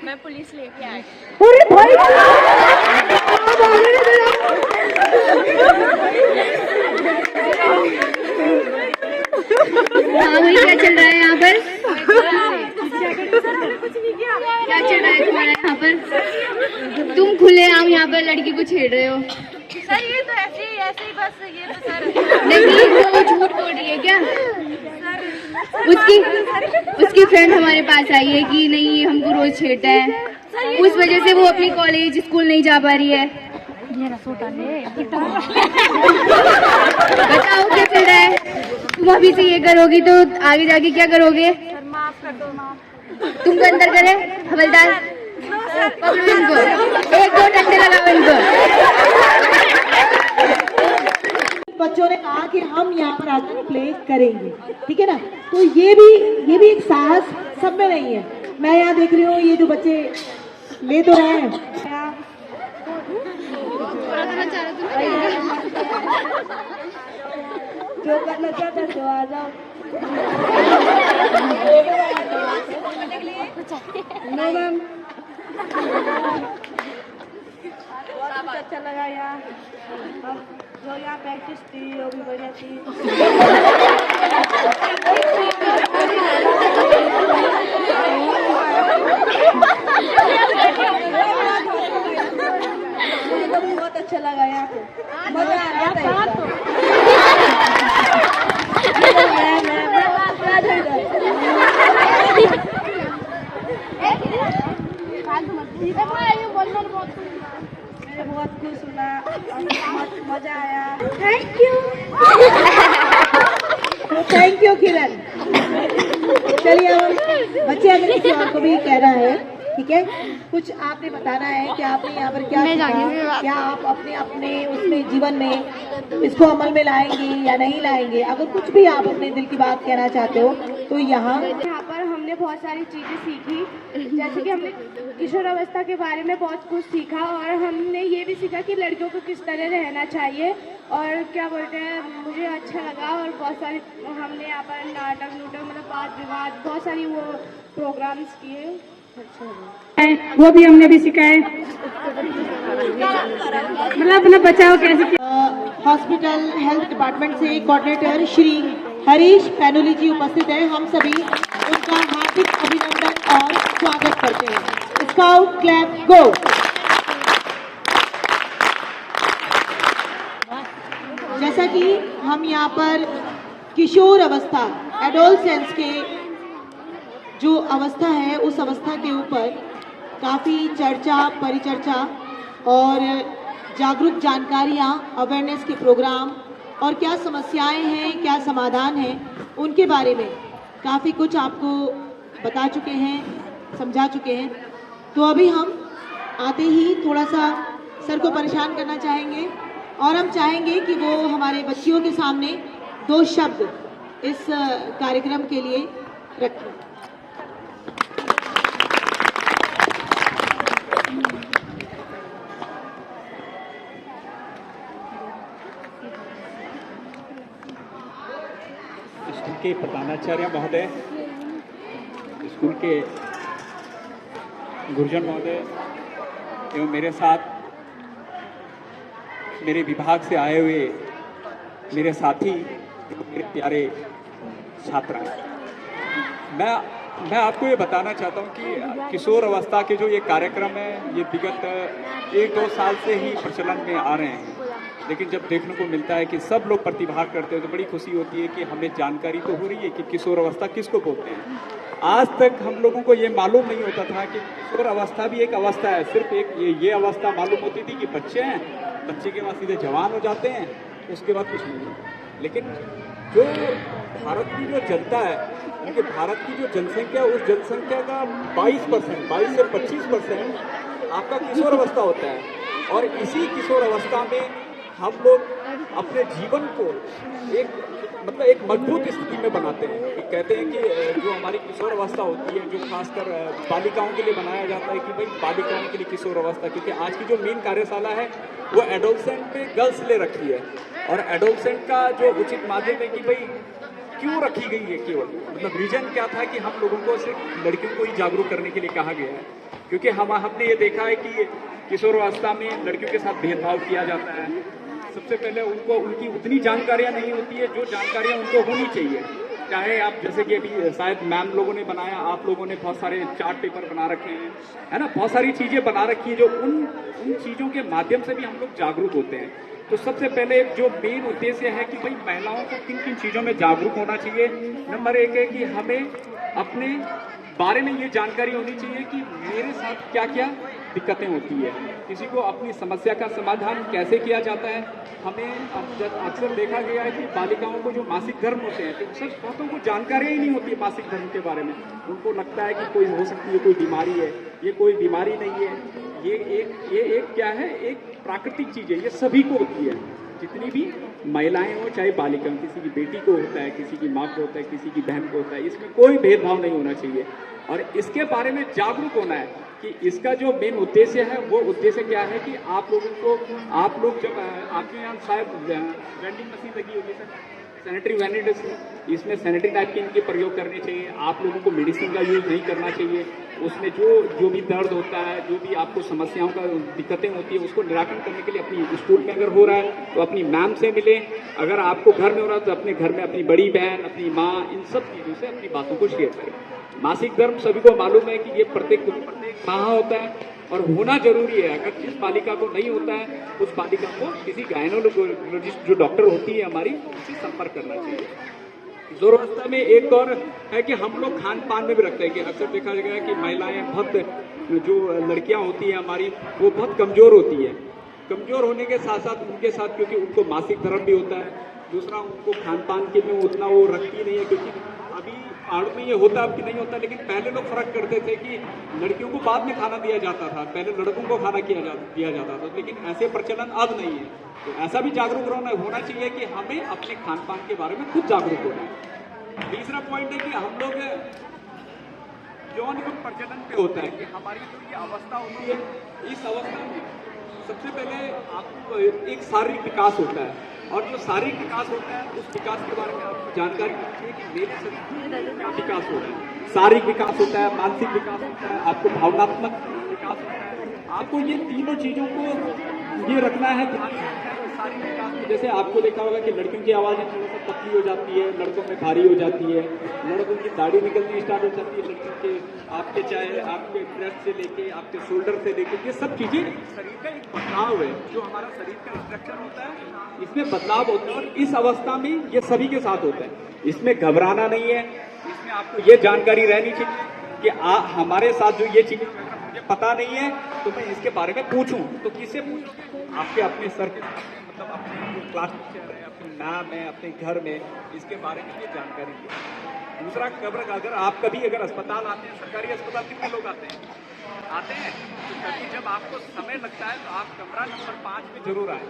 मैं पुलिस लेके आई। अरे भाई, हाँ भाई, क्या चल रहा है यहाँ पर? क्या चल रहा है तुम्हारा यहाँ पर? तुम खुलेआम यहाँ पर लड़की को छेड़ रहे हो। सर ये तो ऐसे ही बस ये तो सर नहीं, तो वो झूठ बोल रही है क्या? उसकी फ्रेंड हमारे पास आई है कि नहीं हमको रोज छेड़ता है, उस वजह से वो अपनी कॉलेज स्कूल नहीं जा पा रही है। बताओ क्या चल रहा है? तुम अभी से ये करोगी तो आगे जाके क्या करोगे? माफ कर दो, माफ। तुमको अंदर करे हवलदार, पकड़ो इनको, 1-2 डंडे लगाओ इनको। बच्चों ने कहा कि हम यहाँ पर आकर प्ले करेंगे, ठीक है ना। तो ये भी एक साहस सब में नहीं है। मैं यहाँ देख रही हूँ ये जो बच्चे ले तो रहे हैं, जो करना चाहता है तो आ जाओ। नो मैम, बहुत अच्छा लगा यार। जो यहाँ प्रैक्टिस थी वो भी बढ़िया थी। बहुत अच्छा लगा यहाँ पे, मजा आ रहा था। मैंने बहुत कुछ सुना, मजा आया। थैंक यू किरण। चलिए अब बच्चे अगर किसी और को भी कह रहा है, ठीक है, कुछ आपने बताना है कि आपने यहाँ पर क्या सीखा, क्या आप अपने उसमें जीवन में इसको अमल में लाएंगे या नहीं लाएंगे। अगर कुछ भी आप अपने दिल की बात कहना चाहते हो तो यहाँ पर हमने बहुत सारी चीज़ें सीखी, जैसे कि हमने किशोर अवस्था के बारे में बहुत कुछ सीखा और हमने ये भी सीखा कि लड़कियों को किस तरह रहना चाहिए और क्या बोलते हैं। मुझे अच्छा लगा और बहुत सारे हमने यहाँ पर नाटक मतलब वाद विवाद बहुत सारी वो प्रोग्राम्स किए। वो भी हमने भी सिखाए, मतलब अपना बचाव कैसे। हॉस्पिटल हेल्थ डिपार्टमेंट से कोऑर्डिनेटर श्री हरीश पैनोली जी उपस्थित हैं। हम सभी उनका हार्दिक अभिनंदन और स्वागत करते हैं। स्काउट क्लैप गो। जैसा कि हम यहाँ पर किशोर अवस्था एडोलसेंस के जो अवस्था है उस अवस्था के ऊपर काफ़ी चर्चा परिचर्चा और जागरूक जानकारियाँ अवेयरनेस के प्रोग्राम और क्या समस्याएं हैं क्या समाधान हैं उनके बारे में काफ़ी कुछ आपको बता चुके हैं समझा चुके हैं। तो अभी हम आते ही थोड़ा सा सर को परेशान करना चाहेंगे और हम चाहेंगे कि वो हमारे बच्चियों के सामने 2 शब्द इस कार्यक्रम के लिए रखें। स्कूल के प्रधानाचार्य महोदय, स्कूल के गुरुजन महोदय एवं मेरे साथ मेरे विभाग से आए हुए मेरे साथी, मेरे प्यारे छात्र, मैं मैं आपको ये बताना चाहता हूँ कि किशोर अवस्था के जो ये कार्यक्रम है ये विगत 1-2 साल से ही प्रचलन में आ रहे हैं, लेकिन जब देखने को मिलता है कि सब लोग प्रतिभाग करते हैं तो बड़ी खुशी होती है कि हमें जानकारी तो हो रही है कि किशोर अवस्था किसको बोलते हैं। आज तक हम लोगों को ये मालूम नहीं होता था कि किशोर अवस्था भी एक अवस्था है, सिर्फ एक ये अवस्था मालूम होती थी कि बच्चे हैं, बच्चे के बाद सीधे जवान हो जाते हैं, उसके बाद कुछ नहीं। लेकिन जो भारत की जो जनता है, उनके भारत की जो जनसंख्या, उस जनसंख्या का 22 से 25% आपका किशोर अवस्था होता है। और इसी किशोर अवस्था में हम लोग अपने जीवन को एक मजबूत स्थिति में बनाते हैं। कहते हैं कि जो हमारी किशोर अवस्था होती है, जो खासकर बालिकाओं के लिए बनाया जाता है कि भाई बालिकाओं के लिए किशोर अवस्था, क्योंकि आज की जो मेन कार्यशाला है वो एडोलसेंट पे गर्ल्स ले रखी है। और एडोलसेंट का जो उचित माध्यम है कि भाई क्यों रखी गई है, केवल मतलब रीजन क्या था कि हम लोगों को सिर्फ लड़कियों को ही जागरूक करने के लिए कहा गया है, क्योंकि हमने ये देखा है कि किशोर अवस्था में लड़कियों के साथ भेदभाव किया जाता है। सबसे पहले उनको उनकी उतनी जानकारियां नहीं होती है जो जानकारियां उनको होनी चाहिए। चाहे आप जैसे कि अभी शायद मैम लोगों ने बनाया, आप लोगों ने बहुत सारे चार्ट पेपर बना रखे हैं, है ना, बहुत सारी चीज़ें बना रखी है जो उन चीज़ों के माध्यम से भी हम लोग जागरूक होते हैं। तो सबसे पहले जो मेन उद्देश्य है कि भाई महिलाओं को किन किन चीज़ों में जागरूक होना चाहिए। नंबर 1 है कि हमें अपने बारे में ये जानकारी होनी चाहिए कि मेरे साथ क्या क्या दिक्कतें होती है, किसी को अपनी समस्या का समाधान कैसे किया जाता है। हमें अक्सर देखा गया है कि बालिकाओं को जो मासिक धर्म होते हैं, तो सच बहुतों को जानकारी ही नहीं होती है मासिक धर्म के बारे में। उनको लगता है कि कोई हो सकती है कोई बीमारी है, ये कोई बीमारी नहीं है, ये एक क्या है, एक प्राकृतिक चीज़ है, ये सभी को होती है। जितनी भी महिलाएं हो चाहे बालिका, किसी की बेटी को होता है, किसी की माँ को होता है, किसी की बहन को होता है, इसमें कोई भेदभाव नहीं होना चाहिए। और इसके बारे में जागरूक होना है कि इसका जो मेन उद्देश्य है वो उद्देश्य क्या है कि आप लोग जब आपके यहाँ शायद वेंडिंग मशीन लगी होगी सर, सैनिटरी वैनिटी, इसमें सैनिटरी नैपकिन के प्रयोग करने चाहिए। आप लोगों को मेडिसिन का यूज़ नहीं करना चाहिए। उसमें जो भी दर्द होता है, जो भी आपको समस्याओं का दिक्कतें होती है, उसको निराकरण करने के लिए अपनी स्कूल में अगर हो रहा है तो अपनी मैम से मिले, अगर आपको घर में हो रहा है तो अपने घर में अपनी बड़ी बहन, अपनी माँ, इन सब चीज़ों से अपनी बातों को शेयर करें। मासिक धर्म सभी को मालूम है कि ये प्रत्येक माह होता है और होना जरूरी है। अगर जिस बालिका को नहीं होता है उस बालिका को किसी गायनोलॉजिस्ट जो डॉक्टर होती है हमारी, उससे संपर्क करना चाहिए। किशोर अवस्था में एक और है कि हम लोग खान पान में भी रखते हैं कि अक्सर देखा गया है कि महिलाएं बहुत, जो लड़कियां होती हैं हमारी, वो बहुत कमज़ोर होती है। कमज़ोर होने के साथ साथ उनके साथ, क्योंकि उनको मासिक धर्म भी होता है, दूसरा उनको खान पान के में उतना वो रखती नहीं है, क्योंकि अभी आड़ में ये होता अब कि नहीं होता, लेकिन पहले लोग फर्क करते थे कि लड़कियों को बाद में खाना दिया जाता था, पहले लड़कों को खाना दिया जाता था, लेकिन ऐसे प्रचलन अब नहीं है। तो ऐसा भी जागरूक होना चाहिए कि हमें अपने खान पान के बारे में खुद जागरूक होना है। तीसरा पॉइंट है कि हम लोग यौन एवं प्रजनन पे होता है कि हमारी जो ये अवस्था होती है, इस अवस्था में सबसे पहले आपको एक शारीरिक विकास होता है, और जो शारीरिक विकास होता है उस विकास के बारे में आपको जानकारी होती है कि मेरे शरीर में क्या विकास हो रहा है। शारीरिक विकास होता है, मानसिक विकास होता है, आपको भावनात्मक विकास होता है। आपको ये तीनों चीज़ों को ये रखना है ध्यान में। शारीरिक विकास में जैसे आपको देखा होगा कि लड़कियों की आवाज़ें थोड़ा सा पतली हो जाती है, लड़कों में भारी हो जाती है, लड़कों की दाढ़ी निकलनी स्टार्ट हो जाती है, लड़कियों के आपके चाहे आपके ब्रेस्ट से लेके आपके शोल्डर से लेके, ये सब चीज़ें शरीर का एक बदलाव है। जो हमारा शरीर का स्ट्रक्चर होता है इसमें बदलाव होता है, और इस अवस्था में ये सभी के साथ होता है। इसमें घबराना नहीं है, इसमें आपको ये जानकारी रहनी चाहिए कि हमारे साथ जो ये चीज़ें मुझे पता नहीं है तो मैं इसके बारे में पूछूं, तो किससे पूछूं? आपके अपने सर के, मतलब अपने क्लास टीचर है, अपने मैम है, अपने घर में इसके बारे में ये जानकारी दी। दूसरा, अगर आप कभी अस्पताल आते हैं, सरकारी अस्पताल कितने लोग आते हैं तो कभी जब आपको समय लगता है तो आप कमरा नंबर 5 में जरूर आए।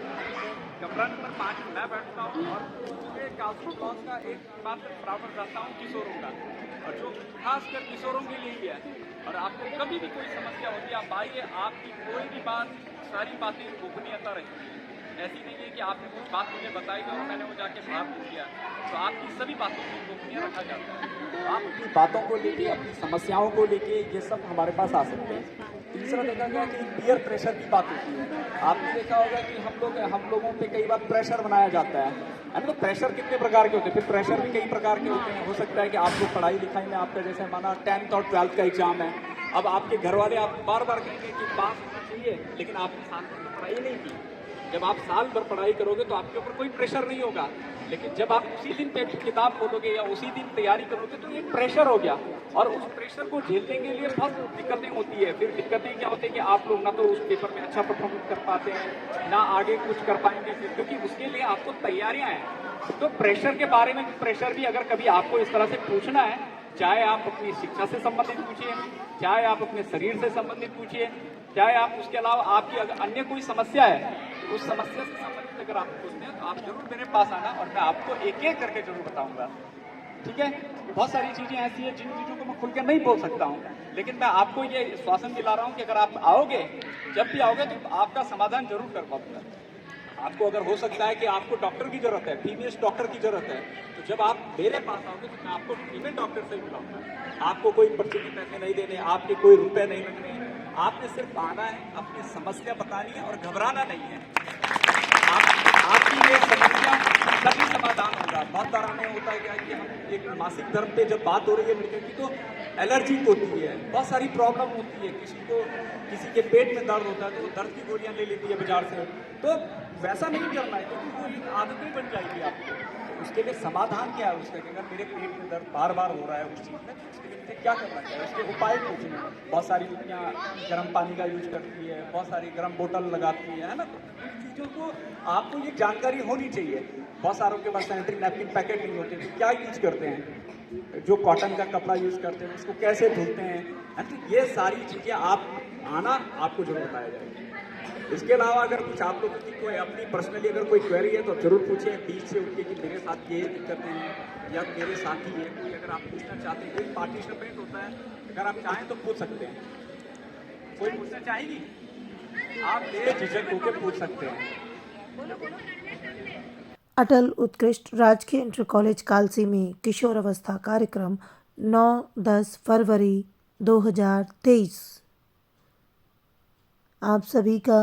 कमरा नंबर 5 में मैं बैठता हूँ और पूरे काउंसिल ब्लॉक का एक मात्र बराबर रहता हूँ किशोरों का, और जो खासकर किशोरों के लिए ही है। और आपको कभी भी कोई समस्या होती है, आप आइए, आपकी कोई भी बात, सारी बातें गोपनीयता रहेगी। ऐसी नहीं है कि आपने कुछ बात मुझे बताई और मैंने वो जाके बाहर पूछ लिया। तो आपकी सभी बातों को गोपनीय रखा जाता है। तो आप अपनी बातों को लेके, अपनी समस्याओं को लेके ये सब हमारे पास आ सकते हैं। तीसरा देखा गया कि पीयर प्रेशर की बात होती है। आपने देखा होगा कि हम लोगों पे कई बार प्रेशर बनाया जाता है। तो प्रेशर कितने प्रकार के होते हैं, फिर प्रेशर भी कई प्रकार के होते हैं। हो सकता है कि आपको पढ़ाई लिखाई में आपका जैसे माना 10th और 12th का एग्जाम है, अब आपके घर वाले आप बार बार कहेंगे कि पास होना चाहिए, लेकिन आपने साल भर पढ़ाई नहीं की। जब आप साल भर पढ़ाई करोगे तो आपके ऊपर कोई प्रेशर नहीं होगा, लेकिन जब आप उसी दिन पे किताब खोलोगे या उसी दिन तैयारी करोगे तो एक प्रेशर हो गया, और उस प्रेशर को झेलने के लिए बहुत दिक्कतें होती है। फिर दिक्कतें क्या होती है कि आप लोग ना तो उस पेपर में अच्छा परफॉर्मेंस कर पाते हैं, ना आगे कुछ कर पाएंगे, क्योंकि उसके लिए आपको तैयारियां हैं। तो प्रेशर के बारे में, प्रेशर भी अगर कभी आपको इस तरह से पूछना है, चाहे आप अपनी शिक्षा से संबंधित पूछिए, चाहे आप अपने शरीर से संबंधित पूछिए, चाहे आप उसके अलावा आपकी अगर अन्य कोई समस्या है, उस समस्या से संबंधित अगर आप पूछते हैं तो आप जरूर मेरे पास आना और मैं आपको एक एक करके जरूर बताऊंगा। ठीक है, बहुत सारी चीजें ऐसी हैं जिन चीजों को मैं खुल के नहीं बोल सकता हूँ, लेकिन मैं आपको ये आश्वासन दिला रहा हूँ कि अगर आप आओगे, जब भी आओगे तो आपका समाधान जरूर कर पाऊंगा। आपको अगर हो सकता है कि आपको डॉक्टर की जरूरत है, फीमेल डॉक्टर की जरूरत है, तो जब आप मेरे पास आओगे तो मैं आपको फीमेल डॉक्टर से ही मिलाऊंगा। आपको कोई पर्चे के पैसे नहीं देने, आपके कोई रुपए नहीं लगने, आपने सिर्फ आना है, अपनी समस्या बतानी है और घबराना नहीं है। आपकी ये समस्या तभी समाधान होगा। बहुत बार हमें होता है क्या कि हम एक मासिक धर्म पे जब बात हो रही है लड़के की तो एलर्जी होती है, बहुत सारी प्रॉब्लम होती है। किसी के पेट में दर्द होता है तो वो दर्द की गोलियां ले लेती है बाजार से। तो वैसा नहीं करना है, क्योंकि वो एक आदत ही बन जाएगी आपको। उसके लिए समाधान क्या है उसका, कि अगर मेरे पेट में दर्द बार बार हो रहा है उस चीज़ में, तो उसके लिए मुझे क्या करना चाहिए, उसके उपाय कुछ नहीं। बहुत सारी लड़कियाँ गर्म पानी का यूज करती है, बहुत सारी गर्म बोतल लगाती है ना। तो इन चीज़ों को आपको ये जानकारी होनी चाहिए। बहुत सारों के पास सैनिटरी नैपकिन पैकेट नहीं होते, तो क्या यूज करते हैं, जो कॉटन का कपड़ा यूज करते हैं उसको कैसे धुलते हैं। तो ये सारी चीज़ें आप आना, आपको जरूर बताया जाएगा। इसके अलावा अगर कुछ आप लोगों की कोई अपनी पर्सनली अगर कोई क्वेरी है तो जरूर पूछिए बीच से उठ के कि मेरे साथ ये दिक्कतें हैं या मेरे साथ ही है। कोई अगर आप पूछना चाहते हैं, कोई पार्टिसिपेंट होता है, अगर आप चाहें तो पूछ सकते हैं। कोई पूछना चाहेगी, आप बेझिझक होकर पूछ सकते हैं। अटल उत्कृष्ट राजकीय इंटर कॉलेज कालसी में किशोर अवस्था कार्यक्रम 9-10 फरवरी 2023। आप सभी का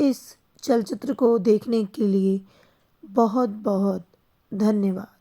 इस चलचित्र को देखने के लिए बहुत बहुत धन्यवाद।